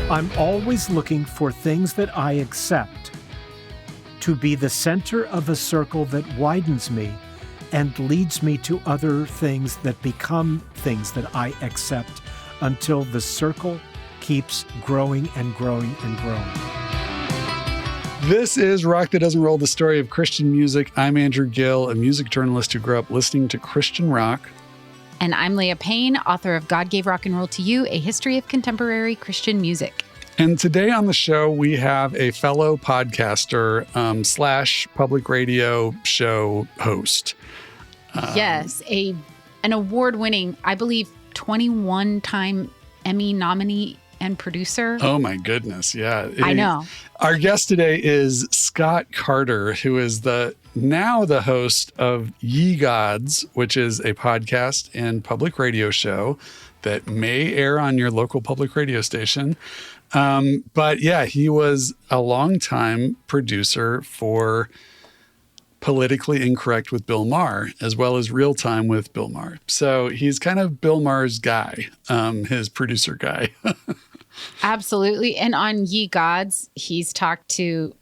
I'm always looking for things that I accept, to be the center of a circle that widens me and leads me to other things that become things that I accept until the circle keeps growing and growing and growing. This is Rock That Doesn't Roll, the story of Christian music. I'm Andrew Gill, a music journalist who grew up listening to Christian rock. And I'm Leah Payne, author of God Gave Rock and Roll to You, A History of Contemporary Christian Music. And today on the show, we have a fellow podcaster / public radio show host. Yes, an award-winning, I believe, 21-time Emmy nominee and producer. Oh, my goodness. Yeah. I know. Our guest today is Scott Carter, who is now the host of Ye Gods, which is a podcast and public radio show that may air on your local public radio station. But yeah, he was a longtime producer for Politically Incorrect with Bill Maher, as well as Real Time with Bill Maher. So he's kind of Bill Maher's guy, his producer guy. Absolutely. And on Ye Gods, he's talked to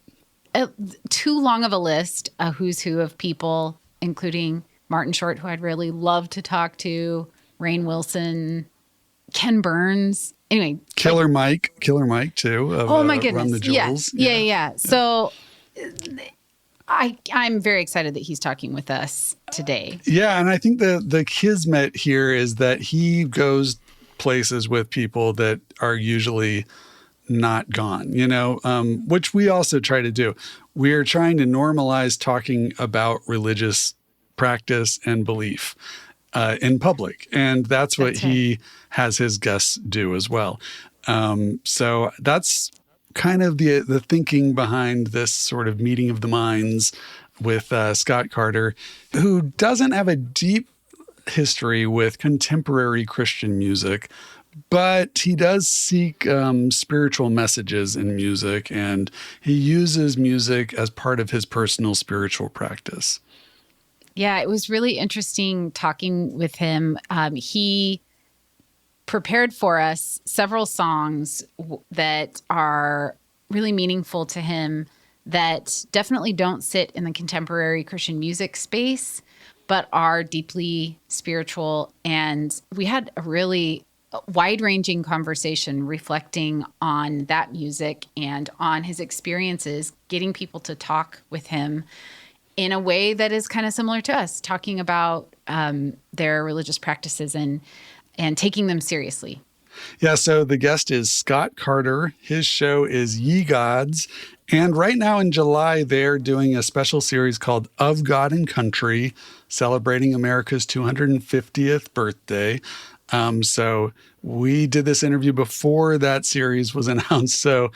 too long of a list, a who's who of people, including Martin Short, who I'd really love to talk to, Rainn Wilson, Ken Burns. Anyway. Killer Mike too. Of, oh my goodness. Run the Jewels. Yeah. So I'm very excited that he's talking with us today. Yeah. And I think the kismet here is that he goes places with people that are usually not gone, which we also try to do. We're trying to normalize talking about religious practice and belief in public. And that's what he has his guests do as well. So that's kind of the thinking behind this sort of meeting of the minds with Scott Carter, who doesn't have a deep history with contemporary Christian music, but he does seek spiritual messages in music, and he uses music as part of his personal spiritual practice. Yeah, it was really interesting talking with him. He prepared for us several songs that are really meaningful to him that definitely don't sit in the contemporary Christian music space, but are deeply spiritual. And we had a really wide-ranging conversation reflecting on that music and on his experiences, getting people to talk with him in a way that is kind of similar to us, talking about their religious practices and taking them seriously. Yeah, so the guest is Scott Carter. His show is Ye Gods. And right now in July, they're doing a special series called Of God and Country, celebrating America's 250th birthday. So we did this interview before that series was announced. So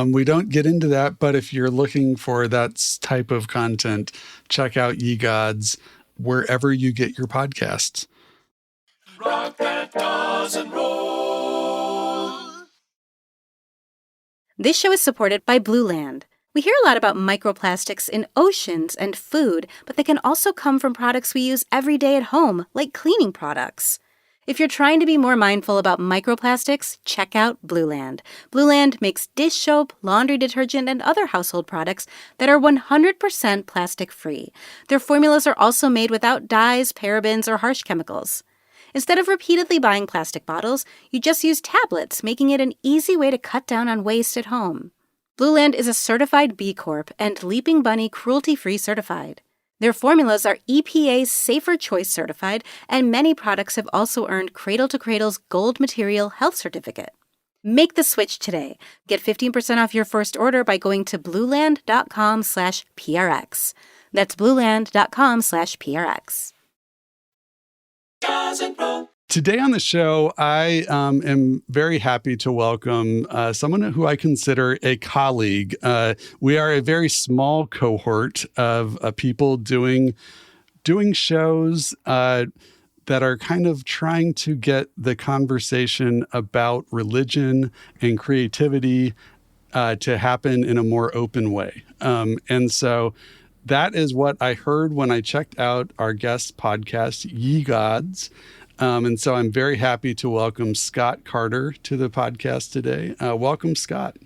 we don't get into that. But if you're looking for that type of content, check out Ye Gods wherever you get your podcasts. Rock that doesn't roll. This show is supported by Blue Land. We hear a lot about microplastics in oceans and food, but they can also come from products we use every day at home, like cleaning products. If you're trying to be more mindful about microplastics, check out Blue Land. Blue Land makes dish soap, laundry detergent, and other household products that are 100% plastic-free. Their formulas are also made without dyes, parabens, or harsh chemicals. Instead of repeatedly buying plastic bottles, you just use tablets, making it an easy way to cut down on waste at home. Blue Land is a certified B Corp and Leaping Bunny cruelty-free certified. Their formulas are EPA Safer Choice certified, and many products have also earned Cradle to Cradle's Gold Material Health Certificate. Make the switch today. Get 15% off your first order by going to blueland.com/PRX. That's blueland.com/PRX. Today on the show, I am very happy to welcome someone who I consider a colleague. We are a very small cohort of people doing shows that are kind of trying to get the conversation about religion and creativity to happen in a more open way. And so that is what I heard when I checked out our guest podcast, Ye Gods. And so I'm very happy to welcome Scott Carter to the podcast today. Welcome, Scott.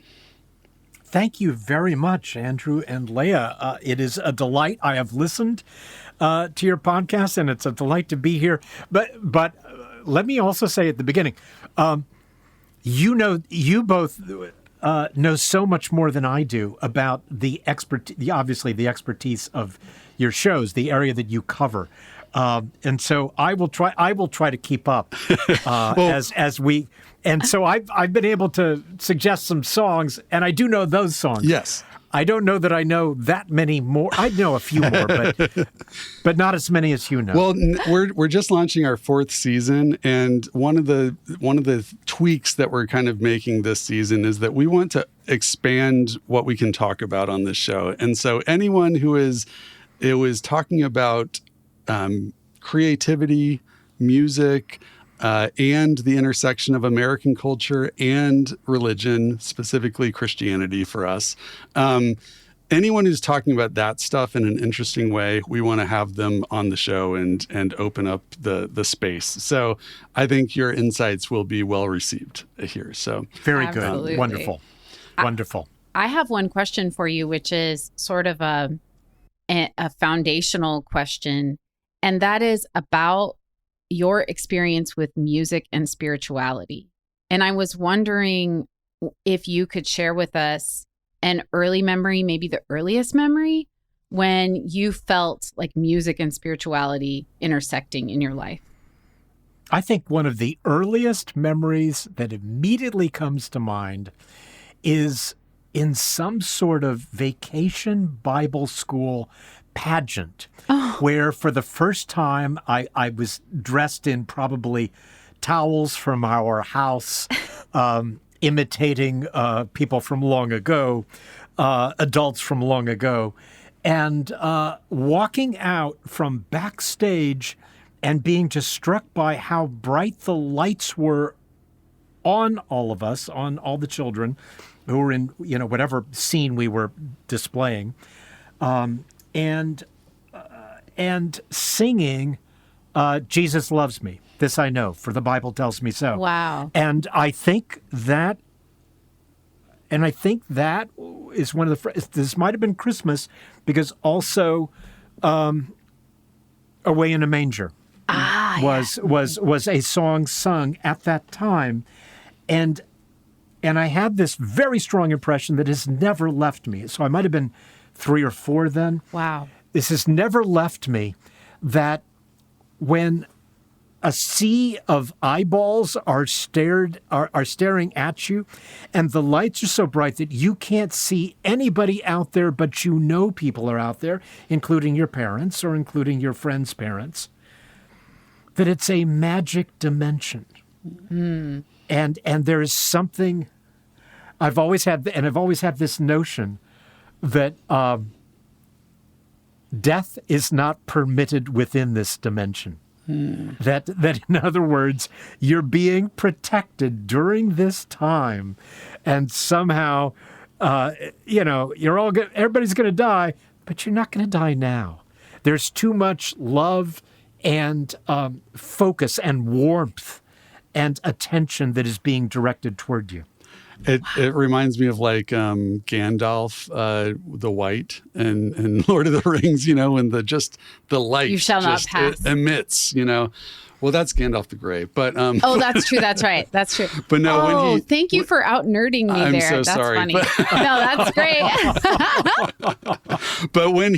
Thank you very much, Andrew and Leah. It is a delight. I have listened to your podcast, and it's a delight to be here. But let me also say at the beginning, you both know so much more than I do about the expertise of your shows, the area that you cover. And so I will try to keep up as we. And so I've been able to suggest some songs, and I do know those songs. Yes. I don't know that I know that many more. I know a few more, but not as many as you know. Well, we're just launching our 4th season, and one of the tweaks that we're kind of making this season is that we want to expand what we can talk about on this show. And so anyone who is talking about creativity, music, and the intersection of American culture and religion, specifically Christianity for us. Anyone who's talking about that stuff in an interesting way, we want to have them on the show and open up the space. So I think your insights will be well received here. So very Absolutely. Good. Wonderful. Wonderful. I have one question for you, which is sort of a foundational question, and that is about your experience with music and spirituality. And I was wondering if you could share with us an early memory, maybe the earliest memory, when you felt like music and spirituality intersecting in your life. I think one of the earliest memories that immediately comes to mind is in some sort of vacation Bible school pageant, where for the first time I was dressed in probably towels from our house, imitating people from long ago, adults from long ago, and walking out from backstage and being just struck by how bright the lights were on all of us, on all the children who were in, whatever scene we were displaying. And singing, Jesus loves me. This I know, for the Bible tells me so. Wow. And I think that is one of the. This might have been Christmas, because also, "Away in a Manger" was a song sung at that time, and I have this very strong impression that has never left me. So I might have been 3 or 4 then. Wow. This has never left me, that when a sea of eyeballs are staring at you, and the lights are so bright that you can't see anybody out there, but people are out there, including your parents or including your friends' parents, that it's a magic dimension. Mm. And there is something. I've always had this notion that death is not permitted within this dimension. That in other words, you're being protected during this time, and somehow, you're all good. Everybody's going to die, but you're not going to die now. There's too much love and focus and warmth and attention that is being directed toward you. It reminds me of like Gandalf, the White, and Lord of the Rings. When the light You shall not pass. Emits. Well, that's Gandalf the Grey, but oh, that's true. That's right. That's true. But no, when thank you for out nerding me I'm there. so That's sorry, funny. No, that's great. But when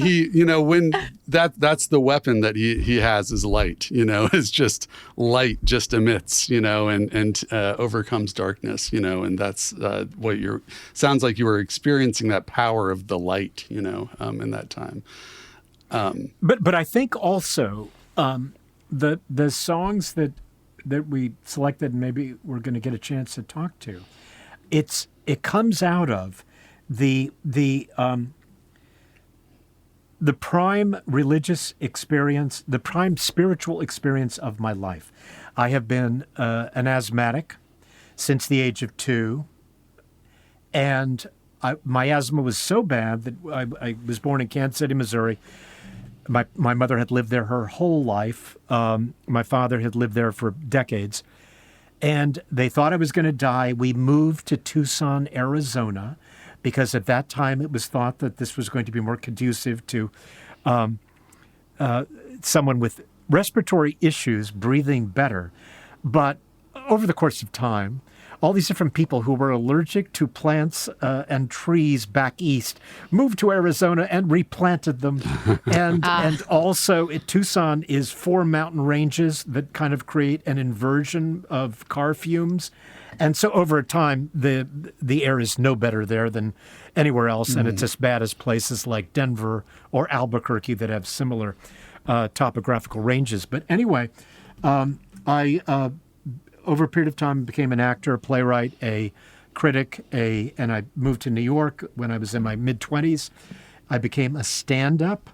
that's the weapon that he has is light. Is just light, just emits. And overcomes darkness. And that's what sounds like you were experiencing, that power of the light. In that time. But I think also. The songs that we selected, and maybe we're going to get a chance to talk to, it comes out of the prime religious experience, the prime spiritual experience of my life. I have been an asthmatic since the age of 2, and my asthma was so bad that I was born in Kansas City, Missouri. My mother had lived there her whole life. My father had lived there for decades. And they thought I was going to die. We moved to Tucson, Arizona, because at that time it was thought that this was going to be more conducive to someone with respiratory issues breathing better. But over the course of time, all these different people who were allergic to plants and trees back east moved to Arizona and replanted them. And also, Tucson is 4 mountain ranges that kind of create an inversion of car fumes. And so over time, the air is no better there than anywhere else. And it's as bad as places like Denver or Albuquerque that have similar topographical ranges. But anyway, over a period of time, became an actor, a playwright, a critic, and I moved to New York when I was in my mid-20s. I became a stand-up.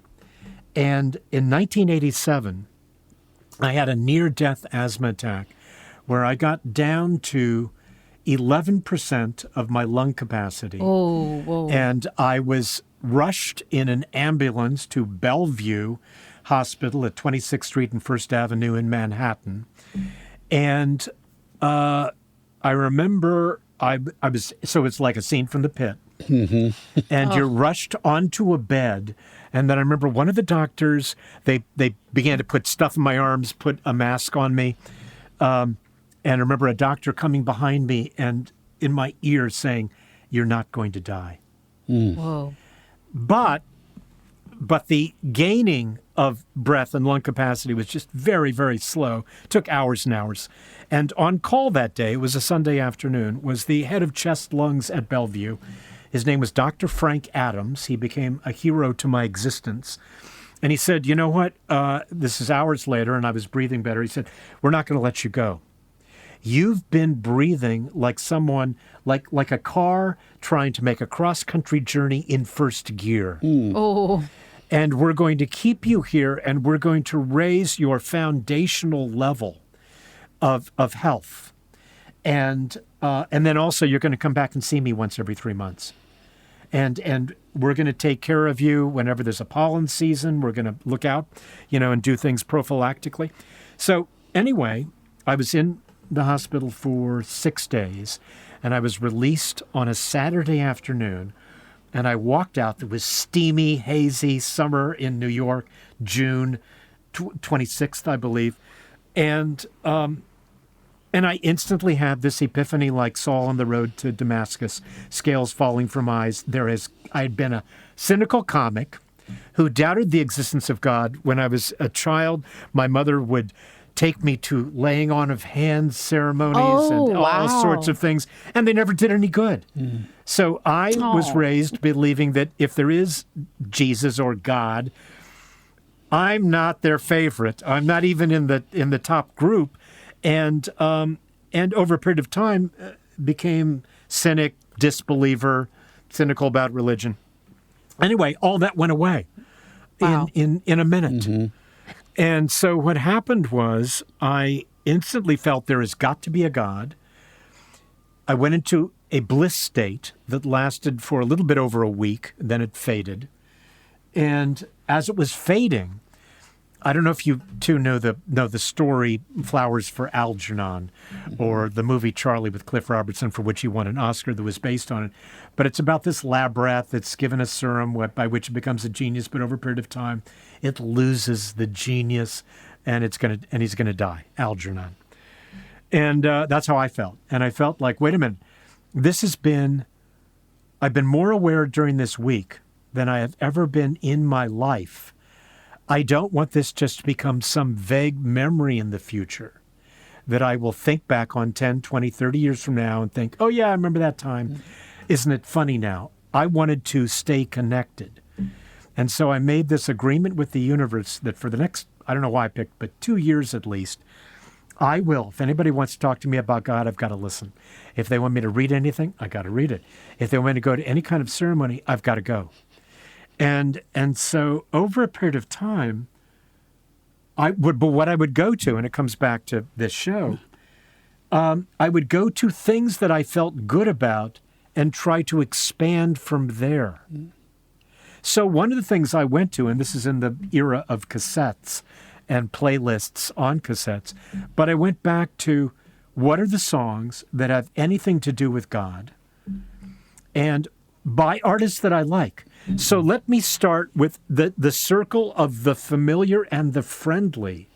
And in 1987, I had a near-death asthma attack where I got down to 11% of my lung capacity. Oh, whoa. And I was rushed in an ambulance to Bellevue Hospital at 26th Street and First Avenue in Manhattan. And I remember I was, so it's like a scene from The Pit. And you're rushed onto a bed. And then I remember one of the doctors, they began to put stuff in my arms, put a mask on me. And I remember a doctor coming behind me and in my ear saying, "You're not going to die." Whoa. But the gaining of breath and lung capacity was just very, very slow. It took hours and hours. And on call that day, it was a Sunday afternoon, was the head of chest lungs at Bellevue. His name was Dr. Frank Adams. He became a hero to my existence. And he said, "You know what? This is hours later, and I was breathing better." He said, "We're not going to let you go. You've been breathing like someone, like a car trying to make a cross-country journey in first gear. Oh. And we're going to keep you here, and we're going to raise your foundational level of health. And then also you're going to come back and see me once every 3 months. And we're going to take care of you whenever there's a pollen season. We're going to look out, and do things prophylactically." So anyway, I was in the hospital for 6 days, and I was released on a Saturday afternoon. And I walked out. It was steamy, hazy summer in New York, June 26th, I believe. And I instantly had this epiphany like Saul on the road to Damascus, scales falling from eyes. I had been a cynical comic who doubted the existence of God. When I was a child, my mother would take me to laying on of hands ceremonies and all sorts of things, and they never did any good. So I was raised believing that if there is Jesus or God, I'm not their favorite. I'm not even in the top group, and over a period of time became cynic, disbeliever, cynical about religion. Anyway, all that went away in a minute. And so what happened was I instantly felt there has got to be a God. I went into a bliss state that lasted for a little bit over a week, then it faded. And as it was fading, I don't know if you two know the story Flowers for Algernon, or the movie Charlie with Cliff Robertson, for which he won an Oscar, that was based on it. But it's about this lab rat that's given a serum by which it becomes a genius, but over a period of time, it loses the genius, and he's going to die, Algernon. And that's how I felt. And I felt like, wait a minute, I've been more aware during this week than I have ever been in my life. I don't want this just to become some vague memory in the future that I will think back on 10, 20, 30 years from now and think, oh yeah, I remember that time. Isn't it funny now? I wanted to stay connected. And so I made this agreement with the universe that for the next, I don't know why I picked, but 2 years at least, I will. If anybody wants to talk to me about God, I've got to listen. If they want me to read anything, I got to read it. If they want me to go to any kind of ceremony, I've got to go. And so over a period of time, but what I would go to, and it comes back to this show, I would go to things that I felt good about and try to expand from there. So one of the things I went to, and this is in the era of cassettes and playlists on cassettes, but I went back to what are the songs that have anything to do with God and by artists that I like. So let me start with the circle of the familiar and the friendly,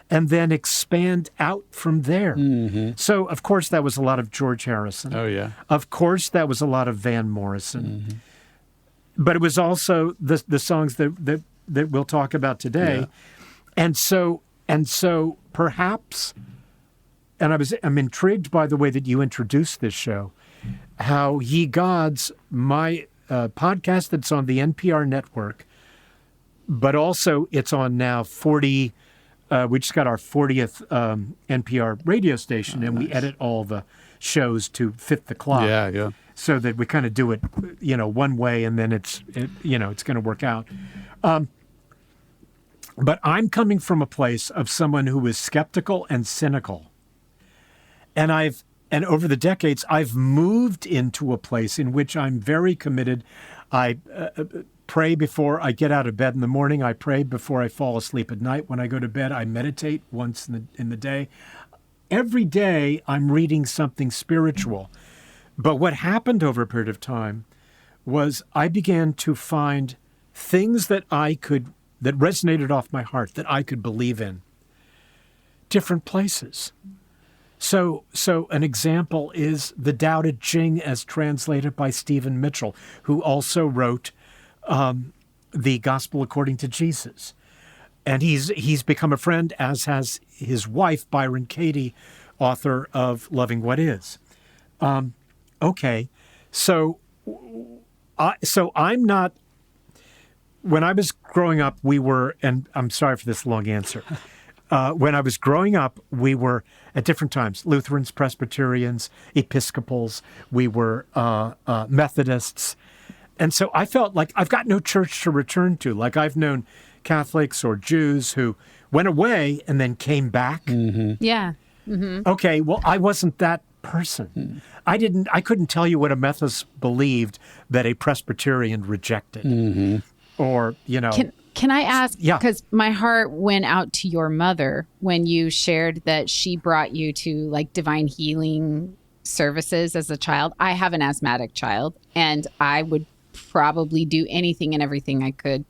and then expand out from there. So, of course, that was a lot of George Harrison. Oh, yeah. Of course, that was a lot of Van Morrison. But it was also the songs that we'll talk about today. Yeah. And so perhaps, and I'm intrigued by the way that you introduced this show, how Ye Gods, my podcast that's on the NPR network, but also it's on now 40. We just got our 40th NPR radio station, and we edit all the shows to fit the clock. Yeah. So that we kind of do it, one way, and then it's going to work out. But I'm coming from a place of someone who is skeptical and cynical, and over the decades I've moved into a place in which I'm very committed. I pray before I get out of bed in the morning. I pray before I fall asleep at night. When I go to bed, I meditate once in the day. Every day, I'm reading something spiritual. But what happened over a period of time was I began to find things that resonated off my heart, that I could believe in, different places. So an example is the Tao Te Ching as translated by Stephen Mitchell, who also wrote the Gospel According to Jesus. And he's become a friend, as has his wife, Byron Katie, author of Loving What Is. Okay, so I'm not, when I was growing up, we were, and I'm sorry for this long answer. When I was growing up, we were at different times, Lutherans, Presbyterians, Episcopals, we were Methodists. And so I felt like I've got no church to return to. Like I've known Catholics or Jews who went away and then came back. Yeah. Okay, well, I wasn't that person. I couldn't tell you what a Methodist believed that a Presbyterian rejected. Or, Can I ask, Yeah. because my heart went out to your mother when you shared that she brought you to like divine healing services as a child. I have an asthmatic child, and I would probably do anything and everything I could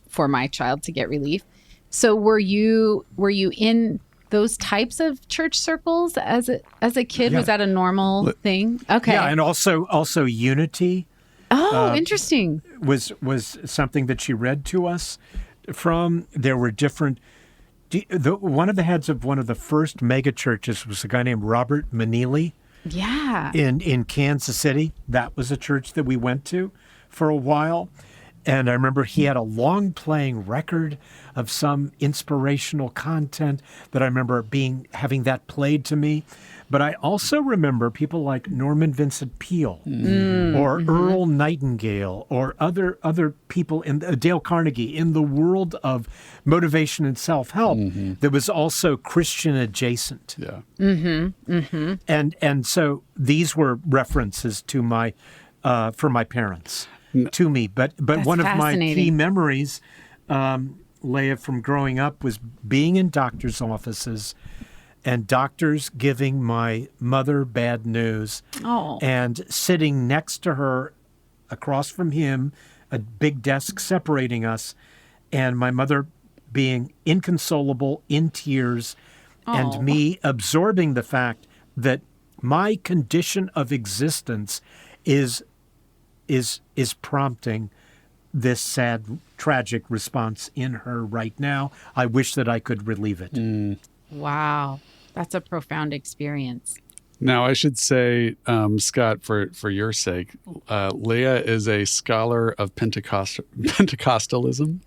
for my child to get relief. So were you in those types of church circles as a kid? Yeah. Was that a normal thing? Okay. Yeah, and also Unity interesting. was something that she read to us from. There were different. One of the heads of one of the first mega churches was a guy named Robert Manili. Yeah. In Kansas City. That was a church that we went to for a while. And I remember he had a long playing record of some inspirational content that I remember having that played to me. But I also remember people like Norman Vincent Peale or Earl Nightingale or other people in Dale Carnegie in the world of motivation and self-help that was also Christian adjacent. Yeah. And so these were references to my for my parents to me. But That's one of my key fascinating. memories, Leah, from growing up was being in doctors' offices and doctors giving my mother bad news and sitting next to her across from him, a big desk separating us, and my mother being inconsolable, in tears, and me absorbing the fact that my condition of existence is prompting this sad, tragic response in her right now. I wish that I could relieve it. Wow. That's a profound experience. Now, I should say, Scott, for your sake, Leah is a scholar of Pentecostalism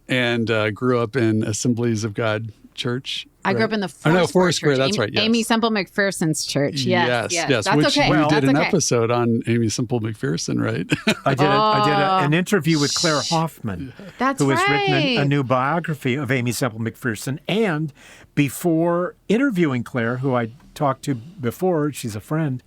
and grew up in Assemblies of God Church. I grew up in the Foursquare Foursquare, Church. that's right, yes. Amy Semple McPherson's church. Yes. That's which okay. we That's did an okay. episode on Amy Semple McPherson, right? I did an interview with Claire Hoffman, That's who has right. written a new biography of Amy Semple McPherson. And before interviewing Claire, who I talked to before, she's a friend,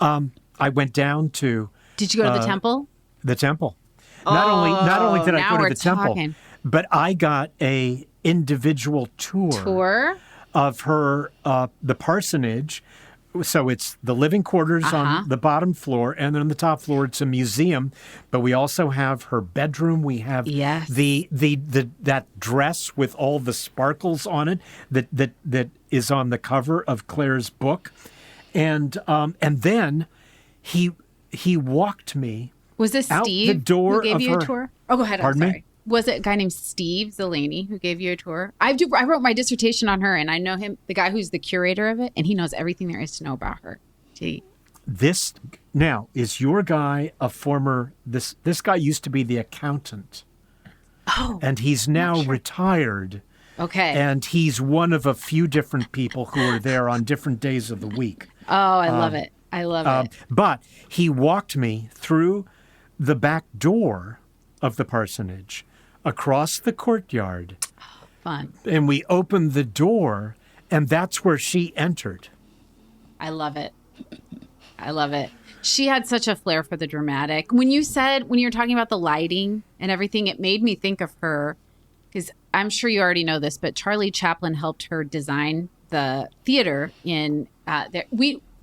I went down to Did you go to the temple? the temple. Not only did I now go to we're the temple, talking. but I got a individual tour of her, the parsonage. So it's the living quarters on the bottom floor, and then on the top floor it's a museum. But we also have her bedroom. We have that dress with all the sparkles on it that is on the cover of Claire's book, and then he walked me. Was this out Steve the door who gave of you her, a tour? Oh, go ahead. Pardon I'm sorry. me? Was it a guy named Steve Zeleny who gave you a tour? I wrote my dissertation on her, and I know him, the guy who's the curator of it, and he knows everything there is to know about her. Gee. This now is your guy a former? This guy used to be the accountant. Oh, and he's now retired. Okay. And he's one of a few different people who are there on different days of the week. Oh, I love it. I love it. But he walked me through the back door of the parsonage, across the courtyard. Fun. And we opened the door, and that's where she entered. I love it. I love it. She had such a flair for the dramatic. When you were talking about the lighting and everything, it made me think of her, because I'm sure you already know this, but Charlie Chaplin helped her design the theater in there.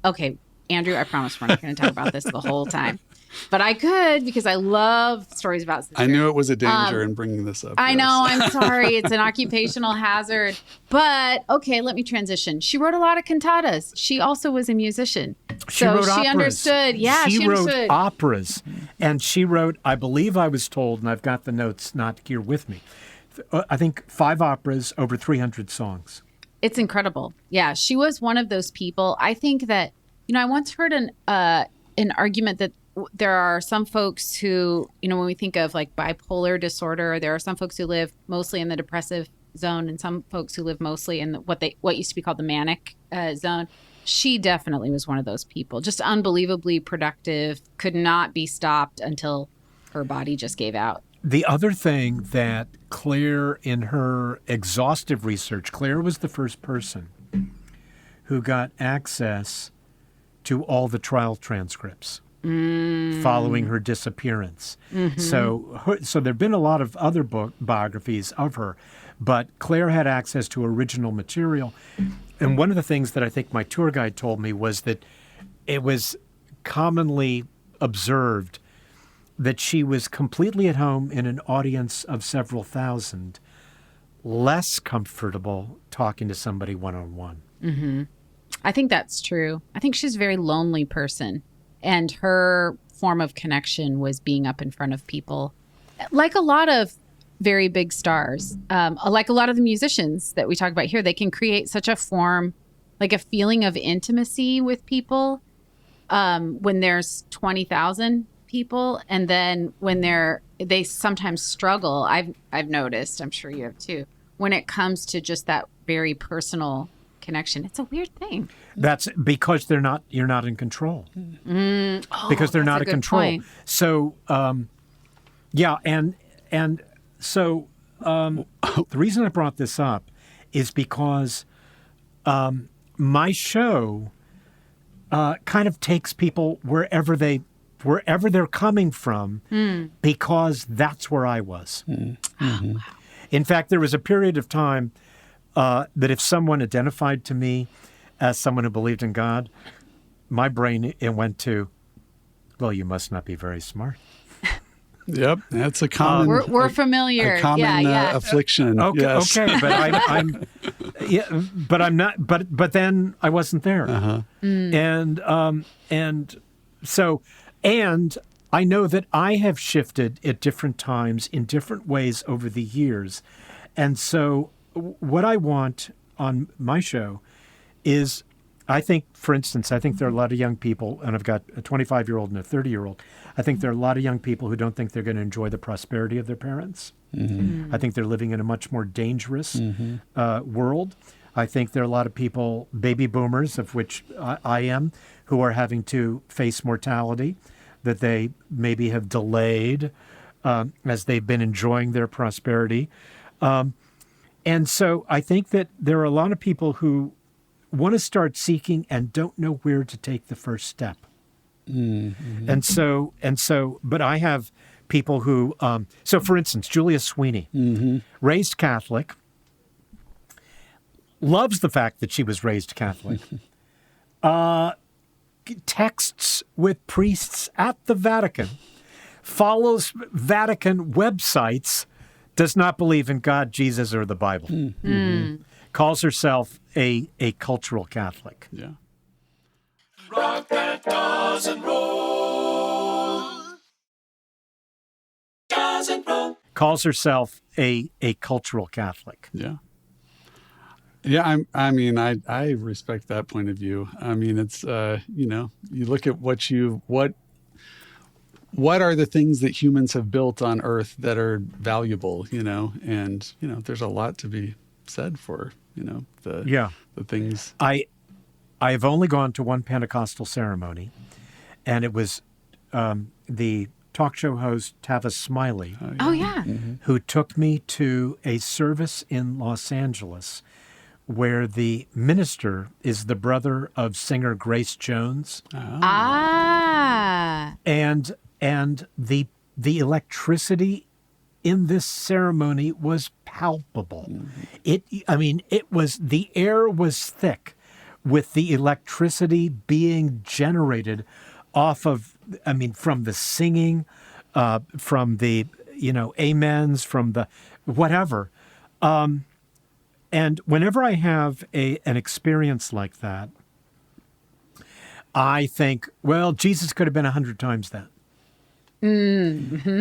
Okay, Andrew, I promise we're not going to talk about this the whole time. But I could, because I love stories about sisters. I knew it was a danger in bringing this up. I know. I'm sorry. It's an occupational hazard. But, okay, let me transition. She wrote a lot of cantatas. She also was a musician. She wrote operas. Understood. Yeah, she understood. Wrote operas. And she wrote, I believe I was told, and I've got the notes not here with me, I think 5 operas, over 300 songs. It's incredible. Yeah, she was one of those people. I think that, I once heard an argument that there are some folks who, when we think of like bipolar disorder, there are some folks who live mostly in the depressive zone and some folks who live mostly in what used to be called the manic zone. She definitely was one of those people, just unbelievably productive, could not be stopped until her body just gave out. The other thing that Claire, in her exhaustive research, Claire was the first person who got access to all the trial transcripts following her disappearance. Mm-hmm. So there have been a lot of other biographies of her, but Claire had access to original material. And one of the things that I think my tour guide told me was that it was commonly observed that she was completely at home in an audience of several thousand, less comfortable talking to somebody one-on-one. Mm-hmm. I think that's true. I think she's a very lonely person, and her form of connection was being up in front of people. Like a lot of very big stars, like a lot of the musicians that we talk about here, they can create such a form, like a feeling of intimacy with people when there's 20,000 people, and then when they sometimes struggle. I've noticed, I'm sure you have too, when it comes to just that very personal connection. It's a weird thing. That's because you're not in control. Because they're not in control. Point. So and so the reason I brought this up is because my show kind of takes people wherever they're coming from, because that's where I was. Mm-hmm. In fact, there was a period of time that if someone identified to me as someone who believed in God, my brain, it went to, well, you must not be very smart. Yep, that's a common. We're familiar. A common affliction. Okay, but I'm not. But then I wasn't there, and I know that I have shifted at different times in different ways over the years, and so what I want on my show is, I think, for instance, I think there are a lot of young people, and I've got a 25-year-old and a 30-year-old. I think there are a lot of young people who don't think they're going to enjoy the prosperity of their parents. Mm-hmm. I think they're living in a much more dangerous world. I think there are a lot of people, baby boomers, of which I am, who are having to face mortality that they maybe have delayed as they've been enjoying their prosperity. And so I think that there are a lot of people who want to start seeking and don't know where to take the first step. Mm-hmm. And so, but I have people who, so for instance, Julia Sweeney, raised Catholic, loves the fact that she was raised Catholic, texts with priests at the Vatican, follows Vatican websites, does not believe in God, Jesus, or the Bible. Calls herself a cultural Catholic. Yeah. Rock that doesn't roll. Doesn't roll. Calls herself a cultural Catholic. Yeah. Yeah, I respect that point of view. I mean, it's you look at what are the things that humans have built on Earth that are valuable, and there's a lot to be said for, the things. I have only gone to one Pentecostal ceremony, and it was the talk show host Tavis Smiley, who took me to a service in Los Angeles where the minister is the brother of singer Grace Jones. And the electricity in this ceremony was palpable. The air was thick with the electricity being generated off of, from the singing, from the, amens, from the whatever. And whenever I have an experience like that, I think, well, Jesus could have been 100 times that.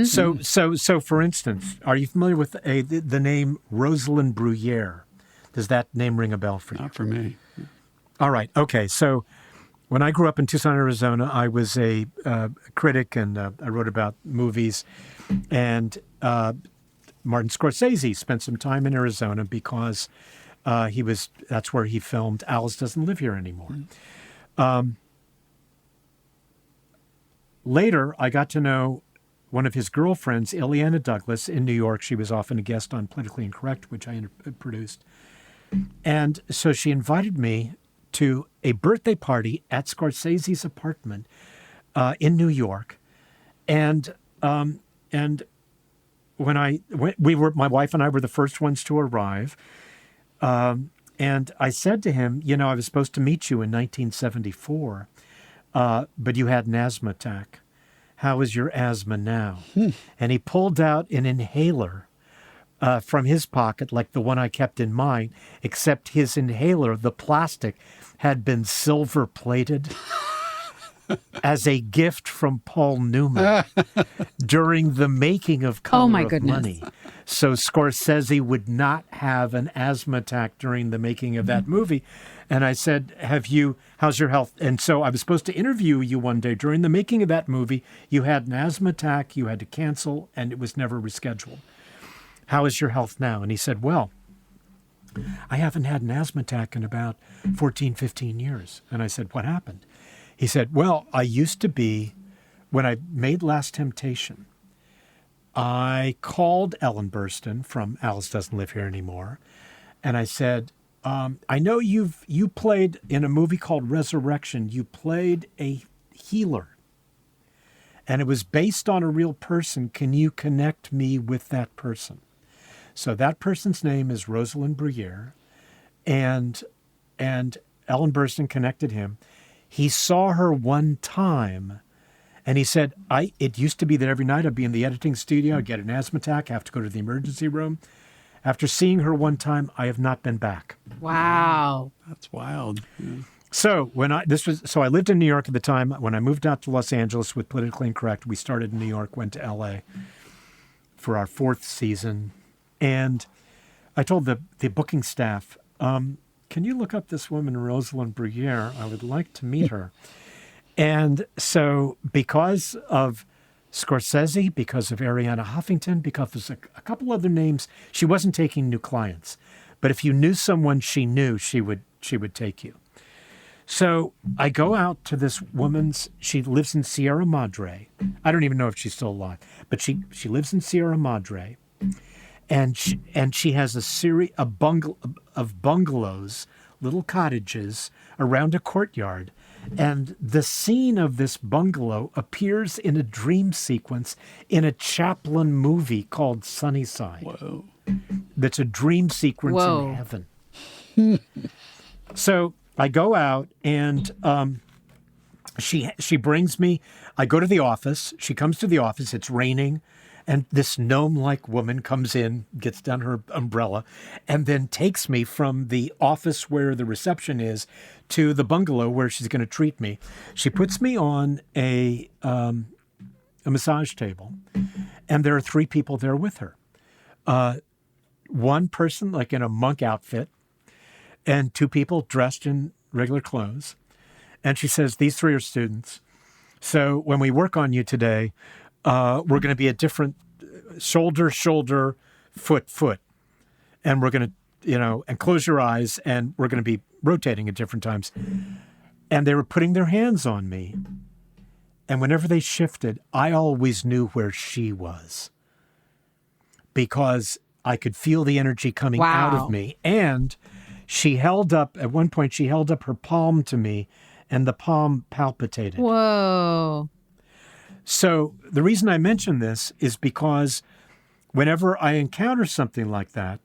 So for instance, are you familiar with the name Rosalind Bruyere? Does that name ring a bell for you? Not for me. All right. Okay. So when I grew up in Tucson, Arizona, I was a critic, and I wrote about movies. And Martin Scorcese spent some time in Arizona because that's where he filmed Alice Doesn't Live Here Anymore. Later, I got to know one of his girlfriends, Ileana Douglas, in New York. She was often a guest on Politically Incorrect, which I produced. And so she invited me to a birthday party at Scorsese's apartment in New York. And when my wife and I were the first ones to arrive. And I said to him, I was supposed to meet you in 1974. But you had an asthma attack. How is your asthma now? And he pulled out an inhaler from his pocket, like the one I kept in mine, except his inhaler, the plastic, had been silver plated as a gift from Paul Newman during the making of Color of Money. So Scorsese would not have an asthma attack during the making of that movie. And I said, how's your health? And so I was supposed to interview you one day. During the making of that movie, you had an asthma attack, you had to cancel, and it was never rescheduled. How is your health now? And he said, well, I haven't had an asthma attack in about 14, 15 years. And I said, what happened? He said, well, I used to be, when I made Last Temptation, I called Ellen Burstyn from Alice Doesn't Live Here Anymore. And I said, I know you played in a movie called Resurrection, you played a healer. And it was based on a real person. Can you connect me with that person? So that person's name is Rosalind Bruyere. And Ellen Burstyn connected him. He saw her one time, and he said, it used to be that every night I'd be in the editing studio, I'd get an asthma attack, have to go to the emergency room. After seeing her one time, I have not been back. Wow. That's wild. Yeah. So I lived in New York at the time. When I moved out to Los Angeles with Politically Incorrect, we started in New York, went to LA for our 4th season. And I told the booking staff, can you look up this woman, Rosalind Bruyere? I would like to meet her. And so because of Scorsese, because of Arianna Huffington, because of a couple other names, she wasn't taking new clients. But if you knew someone she knew, she would take you. So I go out to this woman's, she lives in Sierra Madre. I don't even know if she's still alive, but she lives in Sierra Madre. And she has a series of bungalows little cottages around a courtyard. And the scene of this bungalow appears in a dream sequence in a Chaplin movie called Sunnyside. Whoa. That's a dream sequence Whoa. in heaven. So I go out and she brings me, I go to the office. She comes to the office. It's raining. And this gnome-like woman comes in, gets down her umbrella, and then takes me from the office where the reception is to the bungalow where she's going to treat me. She puts me on a massage table, and there are 3 people there with her. One person like in a monk outfit, and 2 people dressed in regular clothes. And she says, these 3 are students. So when we work on you today, we're going to be at different shoulder, foot. And we're going to, and close your eyes, and we're going to be rotating at different times. And they were putting their hands on me. And whenever they shifted, I always knew where she was, because I could feel the energy coming out of me. And at one point, she held up her palm to me, and the palm palpitated. Whoa. So the reason I mention this is because whenever I encounter something like that,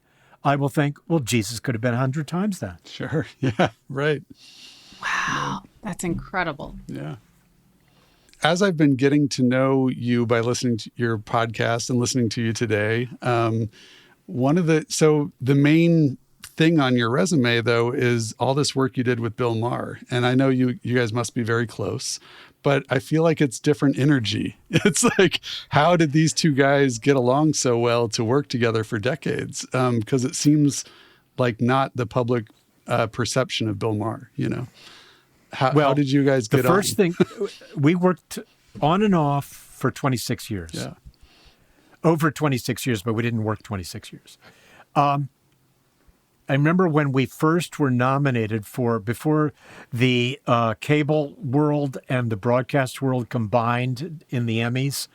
I will think, well, Jesus could have been 100 times that. Sure. Yeah. Right. Wow. That's incredible. Yeah. As I've been getting to know you by listening to your podcast and listening to you today, the main thing on your resume, though, is all this work you did with Bill Maher. And I know you guys must be very close, but I feel like it's different energy. It's like, how did these 2 guys get along so well to work together for decades? Because it seems like not the public perception of Bill Maher, How did you guys get on? The first thing, we worked on and off for 26 years. Yeah. Over 26 years, but we didn't work 26 years. I remember when we first were nominated before the cable world and the broadcast world combined in the Emmys,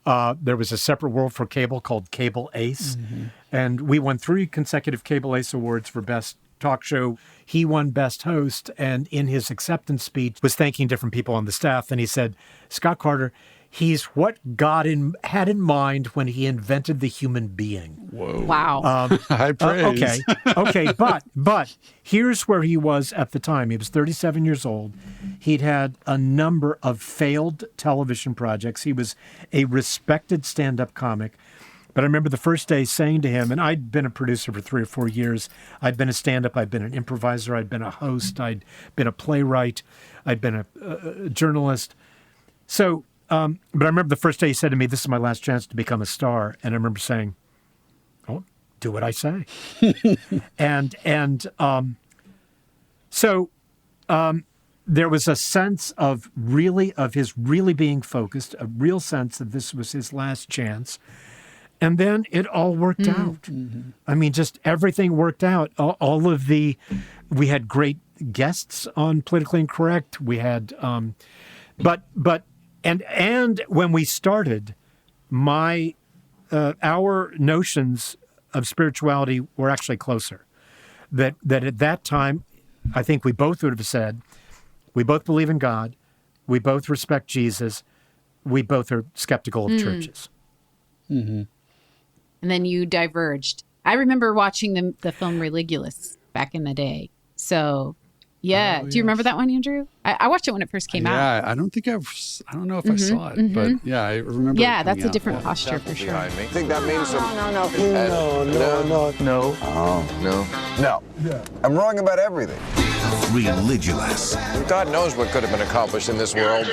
there was a separate world for cable called Cable Ace. Mm-hmm. And we won 3 consecutive Cable Ace Awards for Best Talk Show. He won Best Host, and in his acceptance speech was thanking different people on the staff. And he said, Scott Carter, he's what God had in mind when he invented the human being. Whoa. Wow. High praise. Okay. But here's where he was at the time. He was 37 years old. He'd had a number of failed television projects. He was a respected stand-up comic. But I remember the first day saying to him, and I'd been a producer for 3 or 4 years. I'd been a stand-up. I'd been an improviser. I'd been a host. I'd been a playwright. I'd been a journalist. So, but I remember the first day he said to me, this is my last chance to become a star. And I remember saying, oh, do what I say. So there was a sense of his really being focused, a real sense that this was his last chance. And then it all worked out. Mm-hmm. I mean, just everything worked out. We had great guests on Politically Incorrect. We had, but when we started, our notions of spirituality were actually closer. That at that time, I think we both would have said, we both believe in God, we both respect Jesus, we both are skeptical of churches. Mm-hmm. And then you diverged. I remember watching the film Religulous back in the day. So, yeah. Do you remember that one, Andrew? I watched it when it first came out. Yeah, I don't know if I saw it, but yeah, I remember. Yeah, that's a different posture for sure. I think that means some... No. Oh, no. No. I'm wrong about everything. Religulous. God knows what could have been accomplished in this world.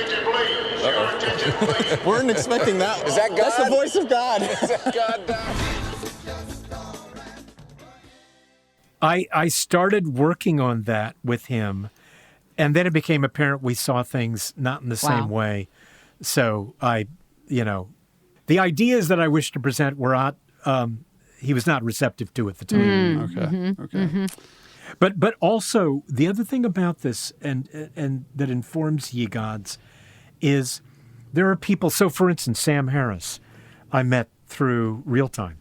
Weren't expecting that. Is that God? That's the voice of God. Is that God? I started working on that with him, and then it became apparent we saw things not in the same way. So the ideas that I wished to present were not, he was not receptive to at the time. Okay. Mm-hmm. But also the other thing about this and that informs Ye Gods is there are people. So for instance, Sam Harris, I met through Real Time,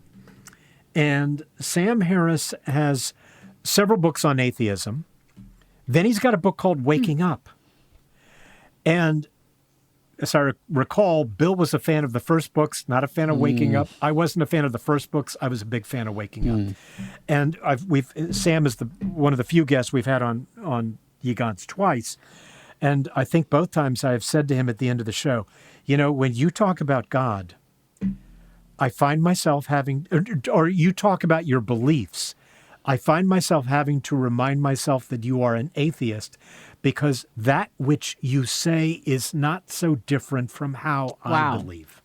and Sam Harris has several books on atheism, Then he's got a book called Waking Up. And as I recall, Bill was a fan of the first books, not a fan of Waking Up. I wasn't a fan of the first books. I was a big fan of Waking Up. And Sam is one of the few guests we've had on Ye Gods twice. And I think both times I have said to him at the end of the show, when you talk about God, I find myself having, or you talk about your beliefs, I find myself having to remind myself that you are an atheist, because that which you say is not so different from how I believe.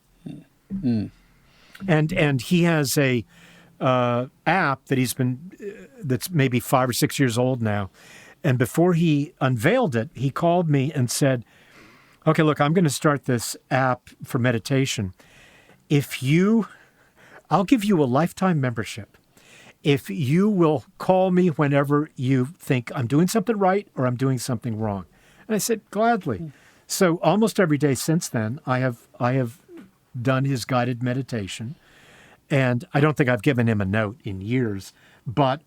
And he has a app that that's maybe 5 or 6 years old now. And before he unveiled it, he called me and said, okay, look, I'm going to start this app for meditation. I'll give you a lifetime membership if you will call me whenever you think I'm doing something right or I'm doing something wrong. And I said, gladly. So almost every day since then, I have done his guided meditation. And I don't think I've given him a note in years. But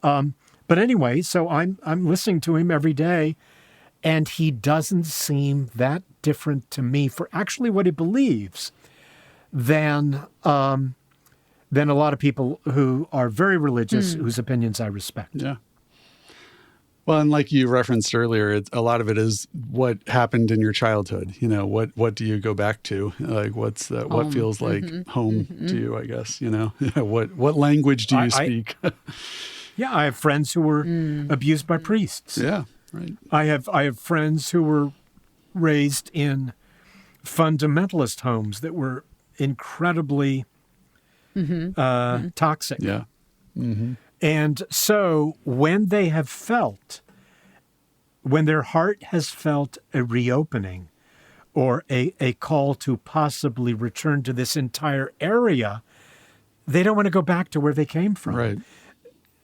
anyway, so I'm listening to him every day, and he doesn't seem that different to me for actually what he believes than a lot of people who are very religious, whose opinions I respect. Yeah. Well, and like you referenced earlier, a lot of it is what happened in your childhood. What do you go back to? Like, what feels like home to you? I guess what language do you speak? I have friends who were abused by priests. Yeah, right. I have friends who were raised in fundamentalist homes that were incredibly toxic. Yeah. Mm-hmm. And so when their heart has felt a reopening or a call to possibly return to this entire area, they don't want to go back to where they came from. Right.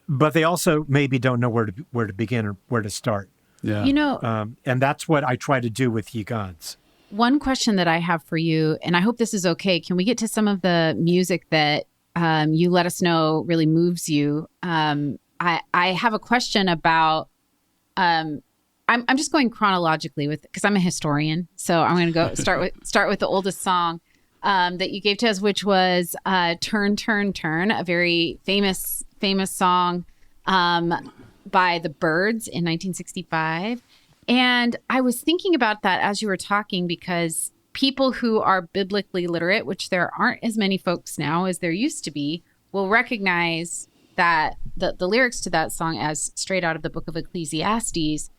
But they also maybe don't know where to begin or where to start. Yeah. And that's what I try to do with Ye Gods. One question that I have for you, and I hope this is okay. Can we get to some of the music that you let us know really moves you? I have a question about. I'm just going chronologically because I'm a historian, so I'm going to go start with the oldest song that you gave to us, which was "Turn, Turn, Turn," a very famous song by the Byrds in 1965. And I was thinking about that as you were talking, because people who are biblically literate, which there aren't as many folks now as there used to be, will recognize that the lyrics to that song as straight out of the book of Ecclesiastes.